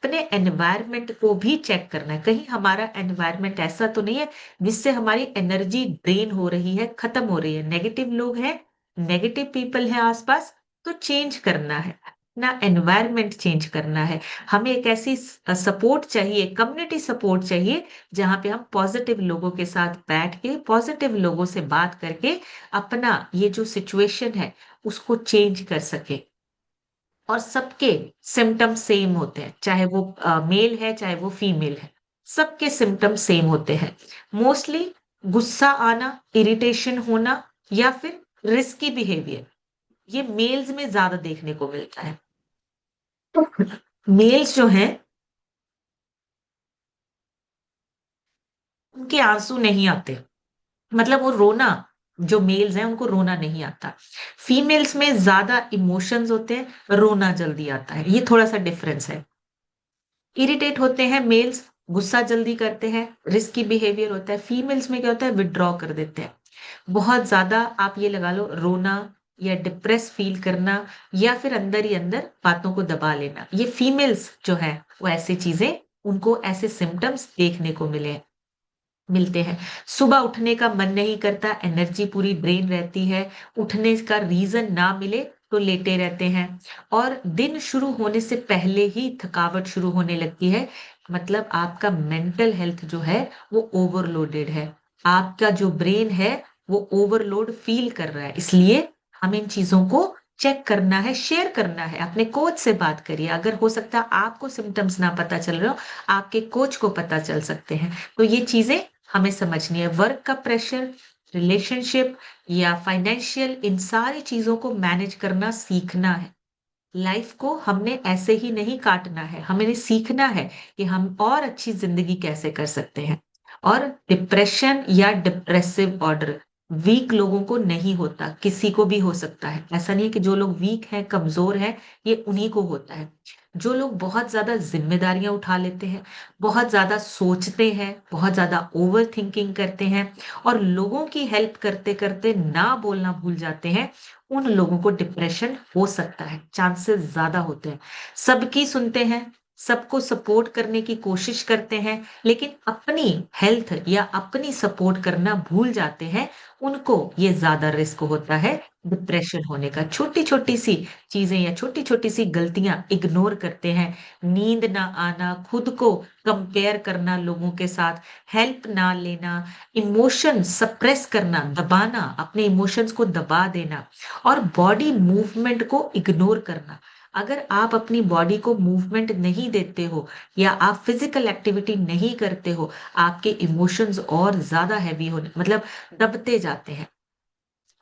अपने एनवायरनमेंट को भी चेक करना है, कहीं हमारा एनवायरनमेंट ऐसा तो नहीं है जिससे हमारी एनर्जी ड्रेन हो रही है, खत्म हो रही है। नेगेटिव लोग हैं, नेगेटिव पीपल है आसपास, तो चेंज करना है, अपना एनवायरनमेंट चेंज करना है। हमें एक ऐसी सपोर्ट चाहिए, कम्युनिटी सपोर्ट चाहिए, जहां पे हम पॉजिटिव लोगों के साथ बैठ के, पॉजिटिव लोगों से बात करके अपना ये जो सिचुएशन है उसको चेंज कर सके। और सबके सिम्टम्स सेम होते हैं, चाहे वो मेल है चाहे वो फीमेल है, सबके सिम्टम्स सेम होते हैं। मोस्टली गुस्सा आना, इरिटेशन होना या फिर रिस्की बिहेवियर, ये मेल्स में ज्यादा देखने को मिलता है। मेल्स जो हैं उनके आंसू नहीं आते, मतलब वो रोना, जो मेल्स हैं उनको रोना नहीं आता। फीमेल्स में ज्यादा इमोशंस होते हैं, रोना जल्दी आता है, ये थोड़ा सा डिफरेंस है। इरिटेट होते हैं मेल्स, गुस्सा जल्दी करते हैं, रिस्की बिहेवियर होता है। फीमेल्स में क्या होता है, विड्रॉ कर देते हैं। बहुत ज्यादा आप ये लगा लो, रोना या डिप्रेस फील करना या फिर अंदर ही अंदर बातों को दबा लेना, ये फीमेल्स जो है वो ऐसी चीजें, उनको ऐसे सिम्टम्स देखने को मिलते हैं। सुबह उठने का मन नहीं करता, एनर्जी पूरी ड्रेन रहती है, उठने का रीजन ना मिले तो लेटे रहते हैं, और दिन शुरू होने से पहले ही थकावट शुरू होने लगती है। मतलब आपका मेंटल हेल्थ जो है वो ओवरलोडेड है, आपका जो ब्रेन है वो ओवरलोड फील कर रहा है। इसलिए हमें इन चीजों को चेक करना है, शेयर करना है, अपने कोच से बात करिए। अगर हो सकता है आपको सिम्टम्स ना पता चल रहे हो, आपके कोच को पता चल सकते हैं। तो ये चीजें हमें समझनी है। वर्क का प्रेशर, रिलेशनशिप या फाइनेंशियल, इन सारी चीजों को मैनेज करना सीखना है। लाइफ को हमने ऐसे ही नहीं काटना है, हमें सीखना है कि हम और अच्छी जिंदगी कैसे कर सकते हैं। और डिप्रेशन या डिप्रेसिव ऑर्डर वीक लोगों को नहीं होता, किसी को भी हो सकता है। ऐसा नहीं है कि जो लोग वीक हैं, कमजोर हैं, ये उन्हीं को होता है। जो लोग बहुत ज्यादा जिम्मेदारियां उठा लेते हैं, बहुत ज्यादा सोचते हैं, बहुत ज्यादा ओवर थिंकिंग करते हैं और लोगों की हेल्प करते करते ना बोलना भूल जाते हैं, उन लोगों को डिप्रेशन हो सकता है, चांसेस ज्यादा होते हैं। सबकी सुनते हैं, सबको सपोर्ट करने की कोशिश करते हैं, लेकिन अपनी हेल्थ या अपनी सपोर्ट करना भूल जाते हैं, उनको ये ज्यादा रिस्क होता है डिप्रेशन होने का। छोटी छोटी सी चीजें या छोटी छोटी सी गलतियां इग्नोर करते हैं, नींद ना आना, खुद को कंपेयर करना लोगों के साथ, हेल्प ना लेना, इमोशन सप्रेस करना, दबाना, अपने इमोशंस को दबा देना, और बॉडी मूवमेंट को इग्नोर करना। अगर आप अपनी बॉडी को मूवमेंट नहीं देते हो या आप फिजिकल एक्टिविटी नहीं करते हो, आपके इमोशंस और ज्यादा हैवी होने, मतलब दबते जाते हैं।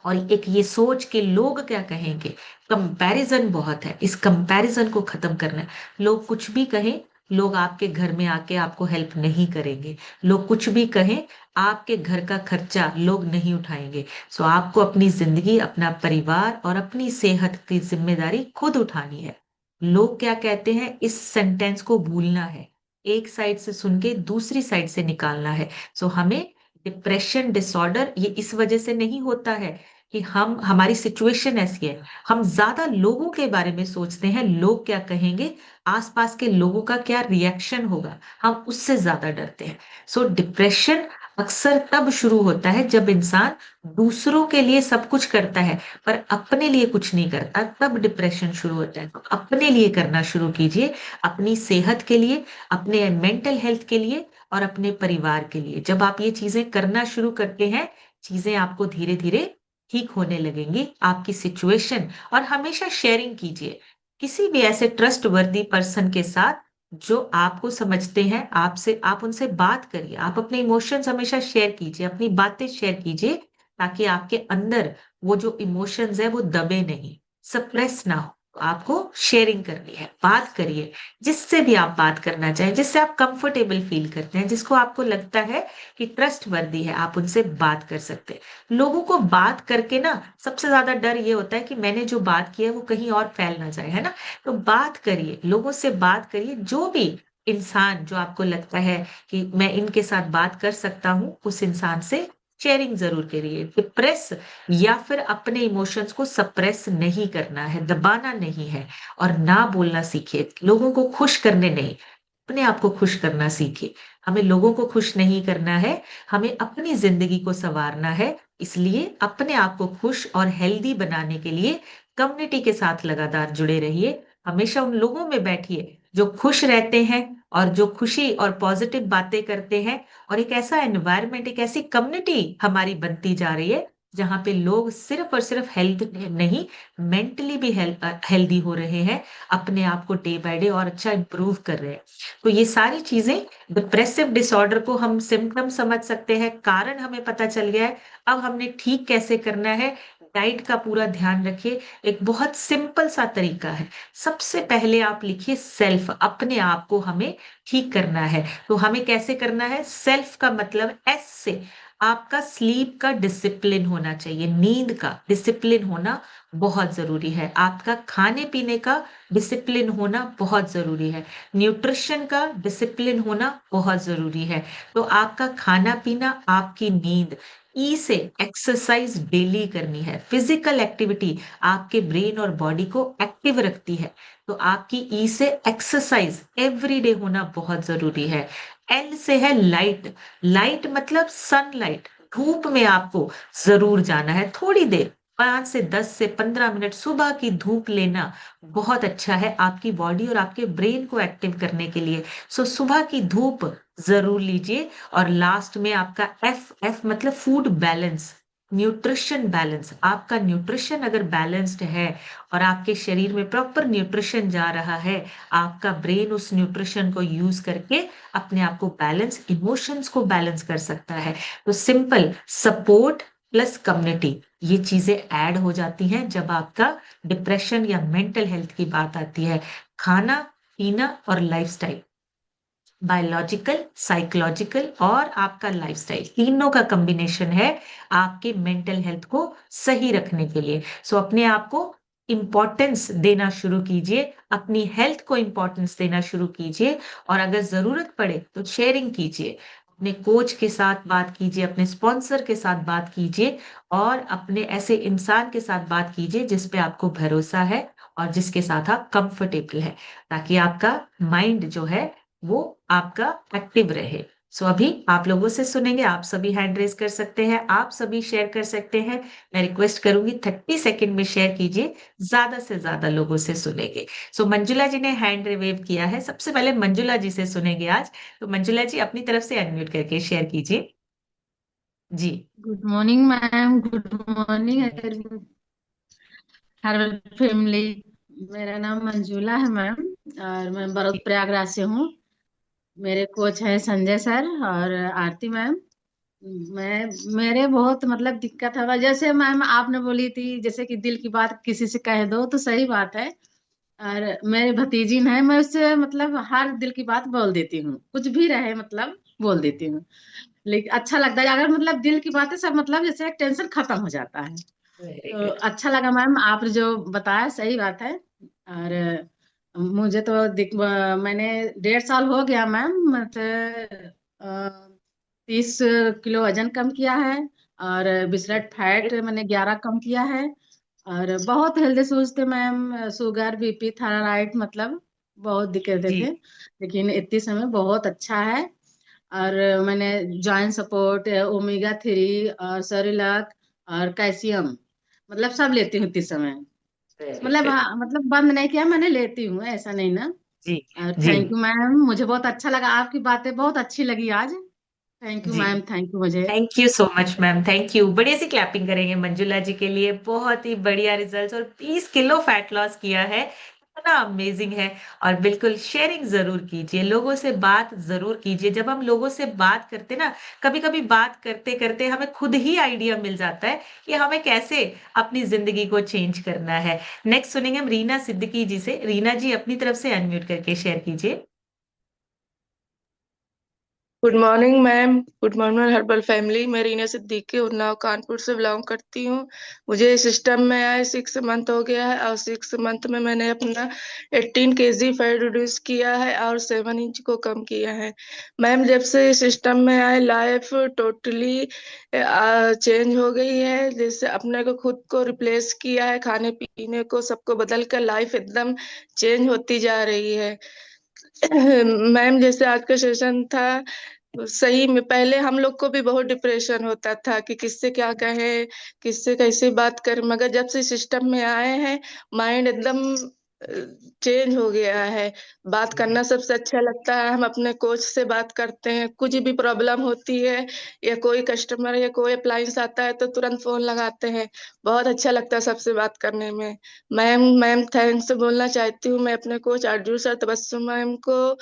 और एक ये सोच के लोग क्या कहेंगे, कंपैरिजन बहुत है, इस कंपैरिजन को खत्म करना है। लोग कुछ भी कहें, लोग आपके घर में आके आपको हेल्प नहीं करेंगे, लोग कुछ भी कहें, आपके घर का खर्चा लोग नहीं उठाएंगे। सो आपको अपनी जिंदगी, अपना परिवार और अपनी सेहत की जिम्मेदारी खुद उठानी है। लोग क्या कहते हैं इस सेंटेंस को भूलना है, एक साइड से सुन के दूसरी साइड से निकालना है। सो हमें डिप्रेशन डिसऑर्डर ये इस वजह से नहीं होता है कि हम हमारी सिचुएशन ऐसी है, हम ज्यादा लोगों के बारे में सोचते हैं, लोग क्या कहेंगे, आसपास के लोगों का क्या रिएक्शन होगा, हम उससे ज्यादा डरते हैं। सो डिप्रेशन अक्सर तब शुरू होता है जब इंसान दूसरों के लिए सब कुछ करता है पर अपने लिए कुछ नहीं करता, तब डिप्रेशन शुरू होता है। तो अपने लिए करना शुरू कीजिए, अपनी सेहत के लिए, अपने मेंटल हेल्थ के लिए और अपने परिवार के लिए। जब आप ये चीजें करना शुरू करते हैं, चीजें आपको धीरे धीरे ठीक होने लगेंगी, आपकी सिचुएशन। और हमेशा शेयरिंग कीजिए किसी भी ऐसे ट्रस्ट वर्दी पर्सन के साथ जो आपको समझते हैं, आपसे आप उनसे बात करिए, आप अपने इमोशंस हमेशा शेयर कीजिए, अपनी बातें शेयर कीजिए, ताकि आपके अंदर वो जो इमोशंस है वो दबे नहीं, सप्रेस ना हो। तो आपको शेयरिंग करनी है, बात करिए जिससे भी आप बात करना चाहें, जिससे आप कंफर्टेबल फील करते हैं, जिसको आपको लगता है कि ट्रस्ट वर्दी है, आप उनसे बात कर सकते हैं। लोगों को बात करके ना सबसे ज्यादा डर ये होता है कि मैंने जो बात की है वो कहीं और फैल ना जाए, है ना। तो बात करिए, लोगों से बात करिए, जो भी इंसान जो आपको लगता है कि मैं इनके साथ बात कर सकता हूं, उस इंसान से शेयरिंग जरूर करिए। डिप्रेस या फिर अपने इमोशंस को सप्रेस नहीं करना है, दबाना नहीं है। और ना बोलना सीखिए, लोगों को खुश करने नहीं, अपने आप को खुश करना सीखिए। हमें लोगों को खुश नहीं करना है, हमें अपनी जिंदगी को संवारना है। इसलिए अपने आप को खुश और हेल्दी बनाने के लिए कम्युनिटी के साथ लगातार जुड़े रहिए। हमेशा उन लोगों में बैठिए जो खुश रहते हैं और जो खुशी और पॉजिटिव बातें करते हैं। और एक ऐसा एनवायरनमेंट, एक ऐसी कम्युनिटी हमारी बनती जा रही है जहां पे लोग सिर्फ और सिर्फ हेल्थ नहीं, मेंटली भी हेल्दी हो रहे हैं, अपने आप को डे बाय डे और अच्छा इंप्रूव कर रहे हैं। तो ये सारी चीजें, डिप्रेसिव डिसऑर्डर को हम सिम्टम समझ सकते हैं, कारण हमें पता चल गया है। अब हमने ठीक कैसे करना है, डाइट का पूरा ध्यान रखिए। एक बहुत सिंपल सा तरीका है, सबसे पहले आप लिखिए सेल्फ, अपने आप को हमें ठीक करना है। तो हमें कैसे करना है, सेल्फ का मतलब एस से, आपका स्लीप का डिसिप्लिन होना चाहिए, नींद का डिसिप्लिन होना बहुत जरूरी है, आपका खाने पीने का डिसिप्लिन होना बहुत जरूरी है, न्यूट्रिशन का डिसिप्लिन होना बहुत जरूरी है। तो आपका खाना पीना, आपकी नींद, ई से एक्सरसाइज डेली करनी है। फिजिकल एक्टिविटी आपके ब्रेन और बॉडी को एक्टिव रखती है, तो आपकी ई से एक्सरसाइज एवरीडे होना बहुत जरूरी है। एल से है लाइट, लाइट मतलब सनलाइट, धूप में आपको जरूर जाना है थोड़ी देर, 5 से 10 से 15 मिनट सुबह की धूप लेना बहुत अच्छा है आपकी बॉडी और आपके ब्रेन को एक्टिव करने के लिए। सो सुबह की धूप जरूर लीजिए। और लास्ट में आपका एफ, एफ मतलब फूड बैलेंस, न्यूट्रिशन बैलेंस। आपका न्यूट्रिशन अगर बैलेंस्ड है और आपके शरीर में प्रॉपर न्यूट्रिशन जा रहा है, आपका ब्रेन उस न्यूट्रिशन को यूज करके अपने आप को बैलेंस, इमोशंस को बैलेंस कर सकता है। तो सिंपल सपोर्ट प्लस कम्युनिटी, ये चीजें ऐड हो जाती हैं जब आपका डिप्रेशन या मेंटल हेल्थ की बात आती है। खाना पीना और लाइफस्टाइल, बायोलॉजिकल, साइकोलॉजिकल और आपका लाइफस्टाइल, तीनों का कॉम्बिनेशन है आपके मेंटल हेल्थ को सही रखने के लिए। सो अपने आप को इम्पोर्टेंस देना शुरू कीजिए, अपनी हेल्थ को इम्पोर्टेंस देना शुरू कीजिए। और अगर जरूरत पड़े तो शेयरिंग कीजिए, अपने कोच के साथ बात कीजिए, अपने स्पॉन्सर के साथ बात कीजिए, और अपने ऐसे इंसान के साथ बात कीजिए जिस पे आपको भरोसा है और जिसके साथ आप कंफर्टेबल है, ताकि आपका माइंड जो है वो आपका एक्टिव रहे। सो अभी आप लोगों से सुनेंगे, आप सभी हैंड रेज कर सकते हैं, आप सभी शेयर कर सकते हैं। मैं रिक्वेस्ट करूंगी 30 सेकंड में शेयर कीजिए, ज्यादा से ज्यादा लोगों से सुनेंगे। सो मंजुला जी ने हैंड वेव किया है, सबसे पहले मंजुला जी से सुनेंगे आज। तो मंजुला जी अपनी तरफ से अनम्यूट करके शेयर कीजिए जी। Good morning ma'am, good morning हर फैमिली। मेरा नाम मंजूला है मैम, और मैं बड़ौद प्रयागराज से हूँ। मेरे कोच हैं संजय सर और आरती मैम। मैं मेरे बहुत मतलब दिक्कत है, जैसे मैम आपने बोली थी जैसे कि दिल की बात किसी से कह दो, तो सही बात है। और मेरे भतीजी है, मैं उससे मतलब हर दिल की बात बोल देती हूँ, कुछ भी रहे मतलब बोल देती हूँ। लेकिन अच्छा लगता है अगर मतलब दिल की बातें सब मतलब जैसे टेंशन खत्म हो जाता है। वेरी तो गुड। अच्छा लगा मैम, आप जो बताया सही बात है। और मुझे तो मैंने 1.5 साल हो गया मैम, मतलब 30 किलो वजन कम किया है। और बिसरेट फैट मैंने 11 कम किया है। और बहुत हेल्दी सूज थे मैम, शुगर बीपी थायराइड मतलब बहुत दिक्कतें जी थे, लेकिन इतने समय बहुत अच्छा है। और मैंने जॉइंट सपोर्ट, ओमेगा 3 और सेरिलैक और कैल्शियम मतलब सब लेती हूँ इस समय। वेरी मतलब गुड। हाँ, मतलब बंद नहीं किया, मैंने लेती हूँ, ऐसा नहीं ना। जी और जी थैंक यू मैम, मुझे बहुत अच्छा लगा, आपकी बातें बहुत अच्छी लगी आज। थैंक यू जी। मैम, थैंक यू मुझे। Thank you so much ma'am, thank you. बढ़िया सी क्लैपिंग करेंगे मंजुला जी के लिए, बहुत ही बढ़िया रिजल्ट्स, और 20 किलो फैट लॉस किया है, इतना अमेजिंग है। और बिल्कुल शेयरिंग जरूर कीजिए, लोगों से बात जरूर कीजिए। जब हम लोगों से बात करते ना, कभी कभी बात करते करते हमें खुद ही आइडिया मिल जाता है कि हमें कैसे अपनी जिंदगी को चेंज करना है। नेक्स्ट सुनेंगे हम रीना सिद्दीकी जी से। रीना जी अपनी तरफ से अनम्यूट करके शेयर कीजिए। Good morning ma'am. Good morning herbal family. मैं रीना सिद्दीकी उन्नाव कानपुर से बिलोंग करती हूँ। मुझे सिस्टम में आए 6 मंथ हो गया है और 6 मंथ में मैंने अपना 18 kg फैट रिड्यूस किया है और 7 इंच को कम किया है। मैम जब से सिस्टम में आए लाइफ टोटली चेंज हो गई है। जैसे अपने को खुद को रिप्लेस किया है, खाने पीने को सबको बदल कर लाइफ एकदम चेंज होती जा रही है। मैम जैसे आज का सेशन था, सही में पहले हम लोग को भी बहुत डिप्रेशन होता था कि किससे क्या कहें, किससे कैसे बात करें, मगर जब से सिस्टम में आए हैं माइंड एकदम चेंज हो गया है। बात करना सबसे अच्छा लगता है। हम अपने कोच से बात करते हैं, कुछ भी प्रॉब्लम होती है या कोई कस्टमर या कोई अप्लायंस आता है तो तुरंत फोन लगाते हैं। बहुत अच्छा लगता है सबसे बात करने में। मैम मैम थैंक्स बोलना चाहती हूँ मैं अपने coach Arjun sir, Tabassum ma'am को,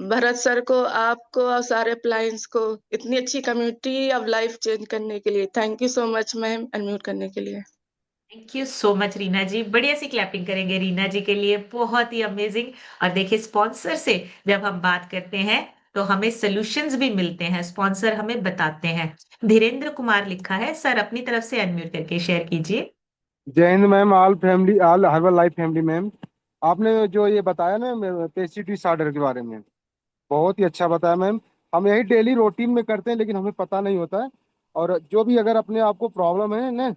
भरत सर को, आपको और सारे अप्लायंस को, इतनी अच्छी कम्युनिटी ऑफ लाइफ चेंज करने के लिए। Thank you so much ma'am unmute करने के लिए। Thank you so much Reena ji, बढ़िया सी क्लैपिंग करेंगे रीना जी के लिए, बहुत ही अमेजिंग। और देखिए स्पॉन्सर से जब हम बात करते हैं तो हमें सोल्यूशंस भी मिलते हैं, स्पॉन्सर हमें बताते हैं। धीरेन्द्र कुमार लिखा है, सर अपनी तरफ से अनम्यूट करके शेयर कीजिए। जय Hind ma'am, all family, all herbal life family ma'am. आपने जो ये बताया ना पेस्ट्री डिसऑर्डर के बारे में, बहुत ही अच्छा बताया मैम। हम यही डेली रूटीन में करते हैं लेकिन हमें पता नहीं होता है। और जो भी अगर अपने आप को प्रॉब्लम है ना,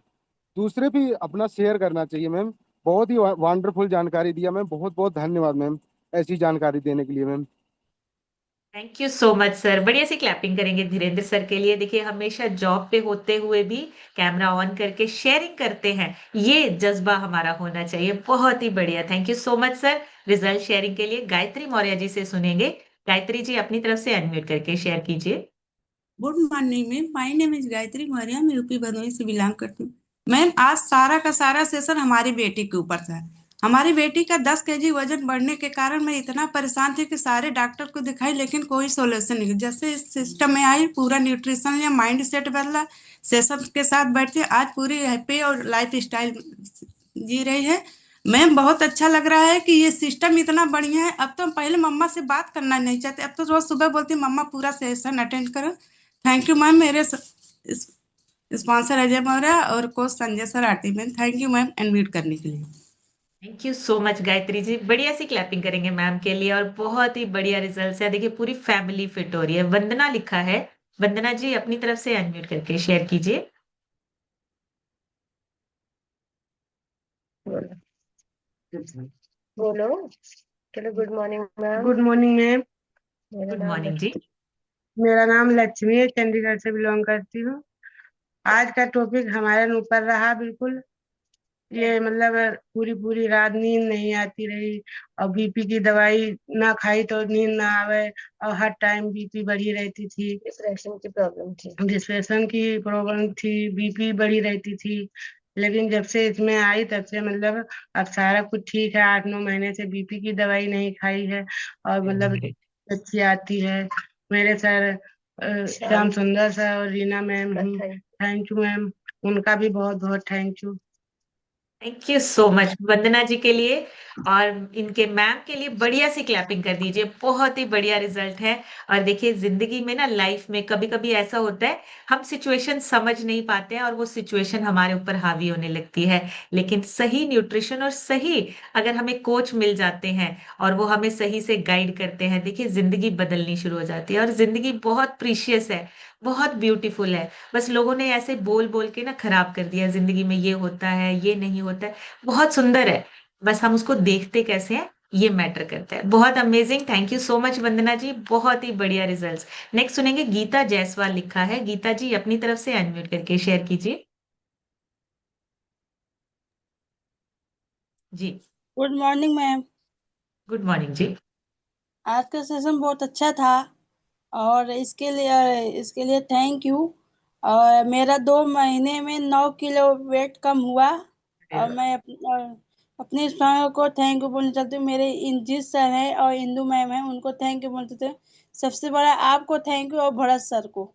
दूसरे भी अपना शेयर करना चाहिए मैम। बहुत ही वंडरफुल जानकारी दिया मैम, बहुत बहुत धन्यवाद मैम ऐसी जानकारी देने के लिए ma'am. Thank you so much sir, बढ़िया सी क्लैपिंग करेंगे धीरेन्द्र सर के लिए। देखिए हमेशा जॉब पे होते हुए भी कैमरा ऑन करके शेयरिंग करते हैं, ये जज्बा हमारा होना चाहिए। बहुत ही बढ़िया, thank you so much sir result sharing के लिए। गायत्री मौर्य जी से सुनेंगे। गायत्री जी अपनी तरफ से अनम्यूट करके शेयर कीजिए। Good morning ma'am, my name is Gayatri Maurya, मैं यूपी भदोही से बिलोंग करती हूँ। मैम आज सारा का सारा सेशन हमारी बेटी के ऊपर था। हमारी बेटी का 10 kg वजन बढ़ने के कारण मैं इतना परेशान थी कि सारे डॉक्टर को दिखाई लेकिन कोई सोल्यूशन नहीं। जैसे इस सिस्टम में आई, पूरा न्यूट्रिशन या माइंड सेट बदला, सेशन के साथ बैठे, आज पूरी हैप्पी और लाइफ स्टाइल जी रही है। मैम बहुत अच्छा लग रहा है कि ये सिस्टम इतना बढ़िया है। अब तो हम पहले मम्मा से बात करना नहीं चाहते, अब तो रोज सुबह बोलती मम्मा पूरा सेशन अटेंड करो। थैंक यू मैम, मेरे स्पॉन्सर अजय मौर्य और coach Sanjay sir Aarti ma'am, thank you ma'am unmute करने के लिए। Thank you so much Gayatri ji, बढ़िया सी क्लैपिंग करेंगे मैम के लिए। और बहुत ही बढ़िया रिजल्ट्स है, देखिए पूरी फैमिली फिट हो रही है। वंदना लिखा है, वंदना जी अपनी तरफ से अनम्यूट करके शेयर कीजिए। बोलो। चलो good morning ma'am. Good morning ma'am. मेरा गुड नाम मॉर्निंग जी। मेरा नाम लक्ष्मी है, चंडीगढ़ से बिलोंग करती हूँ। आज का टॉपिक हमारे ऊपर रहा बिल्कुल। ये मतलब पूरी पूरी रात नींद नहीं आती रही, और बीपी की दवाई ना खाई तो नींद ना आवे, और हर टाइम बीपी बढ़ी रहती थी। डिप्रेशन की प्रॉब्लम थी। डिप्रेशन की प्रॉब्लम थी, बीपी बढ़ी रहती थी। लेकिन जब से इसमें आई तब से मतलब अब सारा कुछ ठीक है। 8-9 महीने से बीपी की दवाई नहीं खाई है, और मतलब अच्छी आती है। मेरे सर श्याम सुंदर सर और Reena ma'am, thank you ma'am, उनका भी बहुत बहुत thank you. Thank you so much Vandana ji के लिए। और इनके मैम के लिए बढ़िया सी क्लैपिंग कर दीजिए, बहुत ही बढ़िया रिजल्ट है। और देखिए जिंदगी में ना, लाइफ में कभी कभी ऐसा होता है, हम सिचुएशन समझ नहीं पाते हैं और वो सिचुएशन हमारे ऊपर हावी होने लगती है। लेकिन सही न्यूट्रिशन और सही अगर हमें कोच मिल जाते हैं और वो हमें सही से गाइड करते हैं, देखिए जिंदगी बदलनी शुरू हो जाती है। और जिंदगी बहुत प्रीशियस है, बहुत ब्यूटीफुल है। बस लोगों ने ऐसे बोल बोल के ना खराब कर दिया, जिंदगी में ये होता है, ये नहीं होता है। बहुत सुंदर है, बस हम उसको देखते कैसे हैं, ये मैटर करता है। बहुत amazing, thank you so much Vandana ji, बहुत ही बढ़िया रिजल्ट्स। नेक्स्ट सुनेंगे, गीता जायसवाल लिखा है। गीता जी अपनी तरफ से अनम्यूट करके शेयर कीजिए। जी। Good morning ma'am. Good morning जी। आज का सेशन बहुत अच्छा था और इसके लिए थैंक यू। और मेरा 2 महीने में 9 किलो वेट कम हुआ। और मैं अपने स्टूडेंट को थैंक यू बोलना चाहती हूँ। मेरे इंजीत सर हैं और इंदू मैम हैं, उनको थैंक यू बोलना चाहती हूँ। सबसे बड़ा आपको थैंक यू और भरत सर को।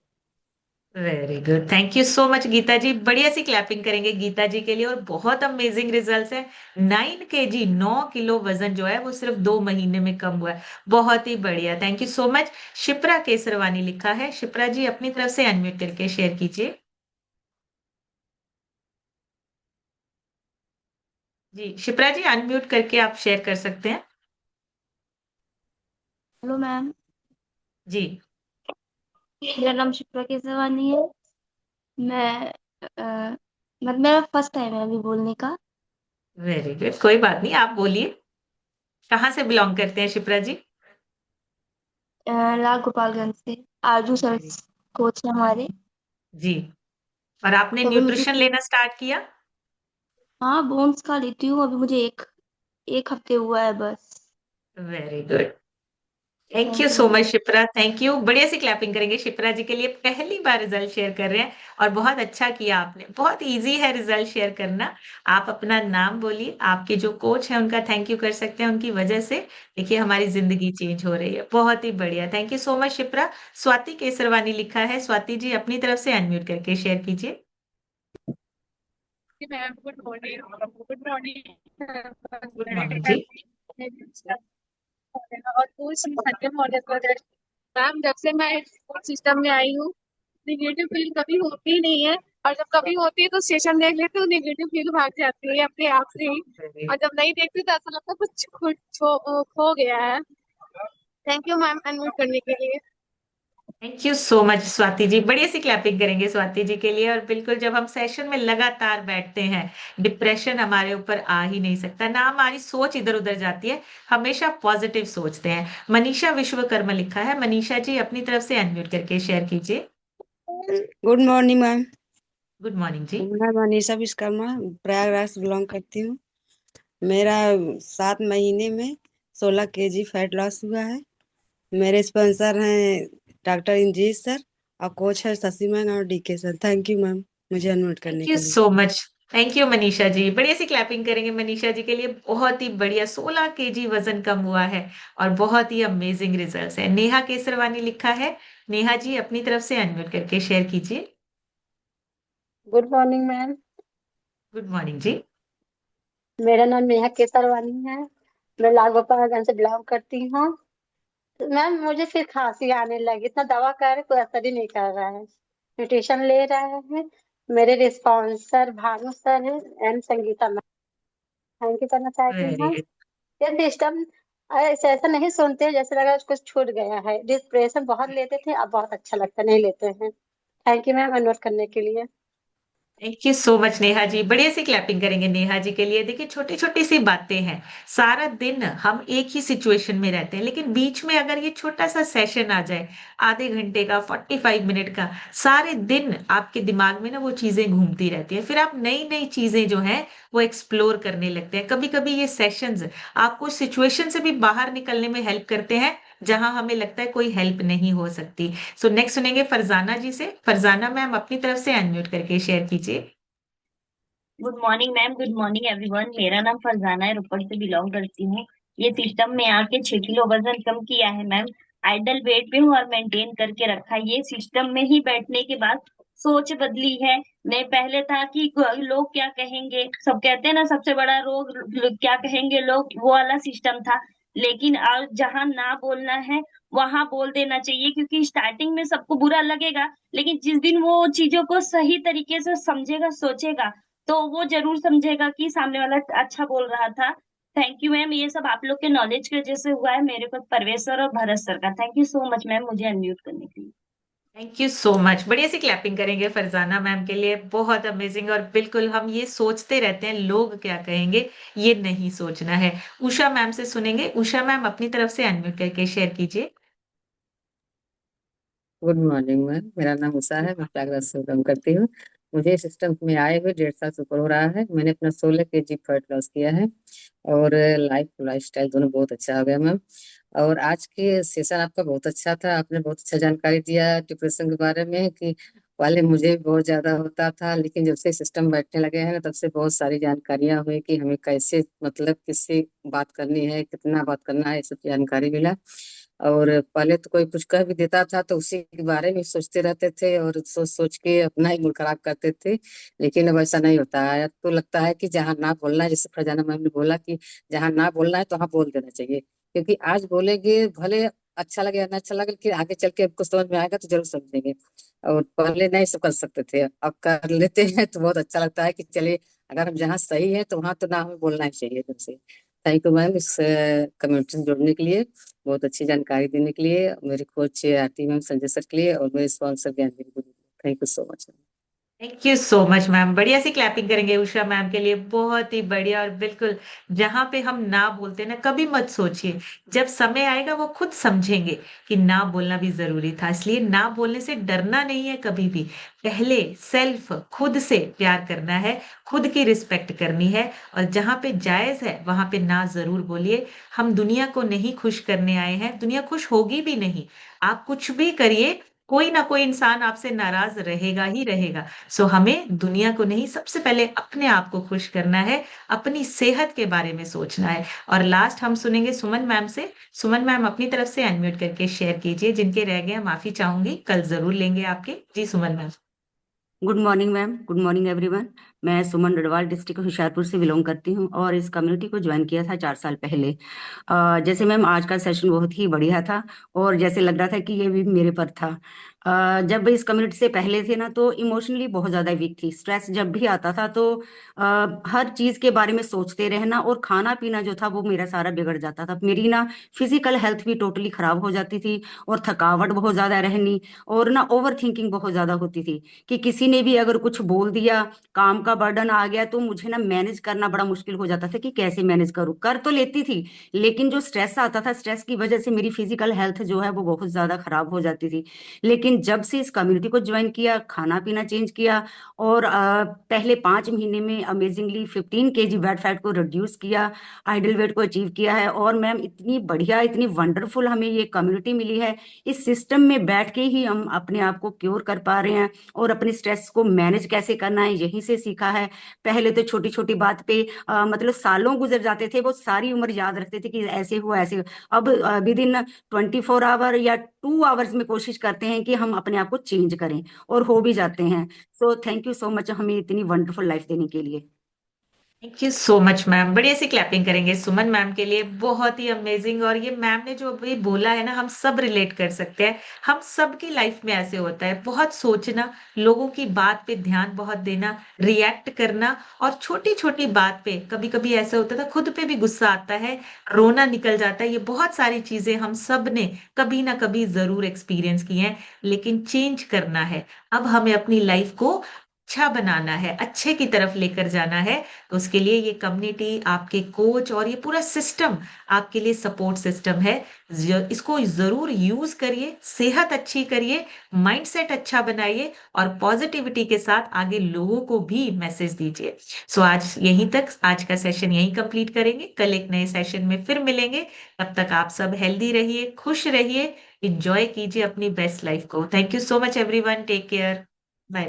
Very good, thank you so much Geeta ji. बढ़िया सी क्लैपिंग करेंगे गीता जी के लिए। और बहुत अमेजिंग रिजल्ट्स है। 9 kg, 9 किलो वजन जो है वो सिर्फ 2 महीने में कम हुआ है। बहुत ही बढ़िया, thank you so much. Shipra Kesarwani लिखा है। शिप्रा जी अपनी तरफ से अनम्यूट करके शेयर कीजिए। जी शिप्रा जी, अनम्यूट करके आप शेयर कर सकते हैं। हेलो मैम, जी। मेरा नाम शिप्रा केसरवानी है। मैं मतलब मेरा फर्स्ट टाइम है अभी बोलने का। वेरी गुड, कोई बात नहीं, आप बोलिए। कहाँ से बिलोंग करते हैं शिप्रा जी? लाल गोपालगंज से। आरजू सर कोच है हमारे। जी। और आपने तो अभी मुझे, न्यूट्रिशन लेना स्टार्ट किया? हाँ बोन्स का लेती हूँ। अभी मुझे एक हफ्ते हुआ है बस। Very good, thank you thank you so ma'am. Much Shipra, thank you. बढ़िया सी क्लैपिंग करेंगे शिप्रा जी के लिए, पहली बार रिजल्ट शेयर कर रहे हैं। और बहुत अच्छा किया आपने, बहुत इजी है रिजल्ट शेयर करना। आप अपना नाम बोलिए, आपके जो कोच है उनका थैंक यू कर सकते हैं, उनकी वजह से देखिए हमारी जिंदगी चेंज हो रही है। बहुत ही बढ़िया, thank you so much Shipra. Swati Kesarwani लिखा है। स्वाति जी अपनी तरफ से अनम्यूट करके शेयर कीजिए। Ma'am good morning. Good morning. Good morning जी। और कुछ संजय मौर्य सर। मैम जब से मैं स्कूल सिस्टम में आई हूँ, निगेटिव फील कभी होती ही नहीं है। और जब कभी होती है तो सेशन देख लेती हूँ, निगेटिव फील भाग जाती है अपने आप से ही। और जब नहीं देखती तो ऐसा लगता है कुछ खो गया है। थैंक यू मैम अनम्यूट करने के लिए। Thank you so much Swati ji. बढ़िया सी क्लैपिंग करेंगे स्वाति जी के लिए। और बिल्कुल, जब हम सेशन में लगातार बैठते हैं, डिप्रेशन हमारे ऊपर आ ही नहीं सकता ना, हमारी सोच इधर उधर जाती है, हमेशा पॉजिटिव सोचते हैं। मनीषा विश्वकर्मा लिखा है। मनीषा जी अपनी तरफ से अनम्यूट करके शेयर कीजिए। Good morning ma'am. Good morning जी। मैं मनीषा विश्वकर्मा प्रयागराज से बिलोंग करती हूँ। मेरा 7 महीने में 16 kg फैट लॉस हुआ है। मेरे स्पॉन्सर हैं डॉक्टर इंजीत सर और कोच है शशि मैम और DK sir. Thank you ma'am मुझे अनम्यूट करने थैंक यू के लिए। So much. Thank you Manisha ji. बढ़िया सी क्लैपिंग करेंगे मनीषा जी के लिए। बहुत ही बढ़िया, 16 kg वजन कम हुआ है और बहुत ही अमेजिंग रिजल्ट्स है। नेहा केसरवानी लिखा है। नेहा जी अपनी तरफ से अनम्यूट करके शेयर कीजिए। Good morning ma'am. Good morning जी। मेरा नाम नेहा केसरवानी है। मैं लाल गोपालगंज से बिलोंग करती हूँ। तो मैम मुझे फिर खांसी आने लगी, इतना दवा कर रहे कोई असर ही नहीं कर रहा है। न्यूट्रिशन ले रहे हैं। मेरे रिस्पॉन्सर भानु सर है and Sangeeta ma'am. Thank you करना चाहती हूँ मैम। वेरी ये सिस्टम ऐसे ऐसा नहीं सुनते जैसे लगा कुछ छूट गया है। डिप्रेशन बहुत लेते थे, अब बहुत अच्छा लगता नहीं लेते हैं। थैंक यू मैम अनोट करने के लिए। Thank you so much Neha ji. बढ़िया सी क्लैपिंग करेंगे नेहा जी के लिए। देखिए छोटी छोटी सी बातें हैं। सारा दिन हम एक ही सिचुएशन में रहते हैं, लेकिन बीच में अगर ये छोटा सा सेशन आ जाए, आधे घंटे का, 45 मिनट का, सारे दिन आपके दिमाग में ना वो चीजें घूमती रहती है। फिर आप नई नई चीजें जो है वो एक्सप्लोर करने लगते हैं। कभी कभी ये सेशंस आपको सिचुएशन से भी बाहर निकलने में हेल्प करते हैं, जहां हमें लगता है कोई हेल्प नहीं हो सकती। सो नेक्स्ट सुनेंगे फरजाना जी से। फरजाना मैम अपनी तरफ से अनम्यूट करके शेयर कीजिए। Good morning ma'am. Good morning everyone. मेरा नाम फरजाना है, रोपड़ से बिलोंग करती हूँ। ये सिस्टम में आके 6 किलो वजन कम किया है मैम। आइडल वेट पे हूँ और मेंटेन करके रखा है। ये सिस्टम में ही बैठने के बाद सोच बदली है। मैं पहले था कि लोग क्या कहेंगे, सब कहते हैं ना सबसे बड़ा रोग क्या कहेंगे लोग, वो वाला सिस्टम था। लेकिन आज जहाँ ना बोलना है वहां बोल देना चाहिए, क्योंकि स्टार्टिंग में सबको बुरा लगेगा, लेकिन जिस दिन वो चीजों को सही तरीके से समझेगा सोचेगा, तो वो जरूर समझेगा कि सामने वाला अच्छा बोल रहा था। थैंक यू मैम, ये सब आप लोग के नॉलेज की वजह से हुआ है। मेरे को परवेश सर और भरत सर का thank you so much ma'am, मुझे अनम्यूट करने के लिए। Thank you so much. बढ़िया सी क्लैपिंग करेंगे फरजाना मैम के लिए, बहुत अमेजिंग। और बिल्कुल हम ये सोचते रहते हैं लोग क्या कहेंगे, ये नहीं सोचना है। उषा मैम से सुनेंगे। उषा मैम अपनी तरफ से अनम्यूट करके शेयर कीजिए। गुड मॉर्निंग मैम, मेरा नाम उषा है, मैं प्रयागराज से काम करती हूँ। मुझे इस सिस्टम में आए हुए 1.5 साल से ऊपर हो रहा है। मैंने अपना 16 kg फैट लॉस किया है और लाइफ स्टाइल दोनों बहुत अच्छा हो गया मैम। और आज के सेशन आपका बहुत अच्छा था, आपने बहुत अच्छा जानकारी दिया डिप्रेशन के बारे में कि पहले मुझे भी बहुत ज्यादा होता था, लेकिन जब से सिस्टम बैठने लगे हैं ना तब से बहुत सारी जानकारियां हुई कि हमें कैसे मतलब किससे बात करनी है, कितना बात करना है, ये सब जानकारी मिला। और पहले तो कोई कुछ कह भी देता था तो उसी के बारे में सोचते रहते थे और सोच सोच के अपना ही मूड खराब करते थे। लेकिन अब ऐसा नहीं होता है, अब तो लगता है कि जहाँ ना बोलना है, जैसे फरजाना मैम ने बोला कि जहाँ ना बोलना है तो वहाँ बोल देना चाहिए, क्योंकि आज बोलेंगे भले अच्छा लगे या ना अच्छा लगे, लेकिन आगे चल के आपको समझ में आएगा तो जरूर समझेंगे। और पहले नहीं सब कर सकते थे, अब कर लेते हैं तो बहुत अच्छा लगता है कि चलिए अगर हम जहाँ सही है तो वहाँ तो ना हमें बोलना ही चाहिए तुमसे। थैंक यू मैम इस कम्युनिटी से जुड़ने के लिए, बहुत अच्छी जानकारी देने के लिए, मेरे कोच आरती मैम, संजय सर के लिए और मेरे स्पॉन्सर ज्ञान के लिए। Thank you so much. Thank you so much ma'am. बढ़िया सी क्लैपिंग करेंगे उषा मैम के लिए, बहुत ही बढ़िया। और बिल्कुल जहां पे हम ना बोलते ना, कभी मत सोचिए, जब समय आएगा वो खुद समझेंगे कि ना बोलना भी जरूरी था। इसलिए ना बोलने से डरना नहीं है कभी भी। पहले सेल्फ खुद से प्यार करना है, खुद की रिस्पेक्ट करनी है, और जहां पे जायज है वहां पे ना जरूर बोलिए। हम दुनिया को नहीं खुश करने आए हैं, दुनिया खुश होगी भी नहीं। आप कुछ भी करिए, कोई ना कोई इंसान आपसे नाराज रहेगा ही रहेगा। सो हमें दुनिया को नहीं, सबसे पहले अपने आप को खुश करना है, अपनी सेहत के बारे में सोचना है। और लास्ट हम सुनेंगे सुमन मैम से। सुमन मैम अपनी तरफ से अनम्यूट करके शेयर कीजिए। जिनके रह गए माफी चाहूंगी, कल जरूर लेंगे आपके। जी Suman ma'am. Good morning ma'am, good morning everyone. मैं सुमन डडवाल डिस्ट्रिक्ट होशियारपुर से बिलोंग करती हूँ और इस कम्युनिटी को ज्वाइन किया था 4 साल पहले। जैसे मैम आज का सेशन बहुत ही बढ़िया था और जैसे लग रहा था कि ये भी मेरे पर था। जब इस कम्युनिटी से पहले थे ना तो इमोशनली बहुत ज़्यादा वीक थी। स्ट्रेस जब भी आता था तो हर चीज़ के बारे में सोचते रहना और खाना पीना जो था वो मेरा सारा बिगड़ जाता था। मेरी ना फिजिकल हेल्थ भी टोटली खराब हो जाती थी और थकावट बहुत ज़्यादा रहनी और ना ओवर थिंकिंग बहुत ज़्यादा होती थी कि किसी ने भी अगर कुछ बोल दिया, काम का बर्डन आ गया तो मुझे ना मैनेज करना बड़ा मुश्किल हो जाता था कि कैसे मैनेज करूँ। कर तो लेती थी लेकिन जो स्ट्रेस आता था, स्ट्रेस की वजह से मेरी फिजिकल हेल्थ जो है वो बहुत ज्यादा खराब हो जाती थी। लेकिन जब से इस कम्युनिटी को ज्वाइन किया, खाना पीना चेंज किया और पहले 5 महीने में अमेजिंगली 15 kg बैड फैट को रिड्यूस किया, आइडल वेट को अचीव किया है। और मैम इतनी बढ़िया, इतनी वंडरफुल हमें ये कम्युनिटी मिली है। इस सिस्टम में बैठ के ही हम अपने आप को क्योर कर पा रहे हैं और अपने स्ट्रेस को मैनेज कैसे करना है यहीं से सीखा है। पहले तो छोटी छोटी बात पे मतलब सालों गुजर जाते थे, वो सारी उम्र याद रखते थे कि ऐसे हुआ ऐसे हुआ। अब विद इन 24 आवर या 2 आवर्स में कोशिश करते हैं कि हम अपने आप को चेंज करें और हो भी जाते हैं। So thank you so much हमें इतनी वंडरफुल लाइफ देने के लिए। Thank you so much ma'am. बढ़िया सी क्लैपिंग करेंगे सुमन मैम के लिए, बहुत ही अमेजिंग। और ये मैम ने जो अभी बोला है ना, हम सब रिलेट कर सकते हैं। हम सबकी लाइफ में ऐसे होता है, बहुत सोचना, लोगों की बात पे ध्यान बहुत देना, रिएक्ट करना, और छोटी छोटी बात पे कभी कभी ऐसा होता था खुद पे भी गुस्सा आता है, रोना निकल जाता है। ये बहुत सारी चीजें हम सब ने कभी ना कभी जरूर एक्सपीरियंस की हैं, लेकिन चेंज करना है। अब हमें अपनी लाइफ को अच्छा बनाना है, अच्छे की तरफ लेकर जाना है। तो उसके लिए ये कम्युनिटी, आपके कोच और ये पूरा सिस्टम आपके लिए सपोर्ट सिस्टम है। इसको जरूर यूज करिए, सेहत अच्छी करिए, माइंडसेट अच्छा बनाइए, और पॉजिटिविटी के साथ आगे लोगों को भी मैसेज दीजिए। सो आज यहीं तक, आज का सेशन यहीं कंप्लीट करेंगे। कल एक नए सेशन में फिर मिलेंगे। तब तक आप सब हेल्दी रहिए, खुश रहिए, इंजॉय कीजिए अपनी बेस्ट लाइफ को। Thank you so much everyone, take care.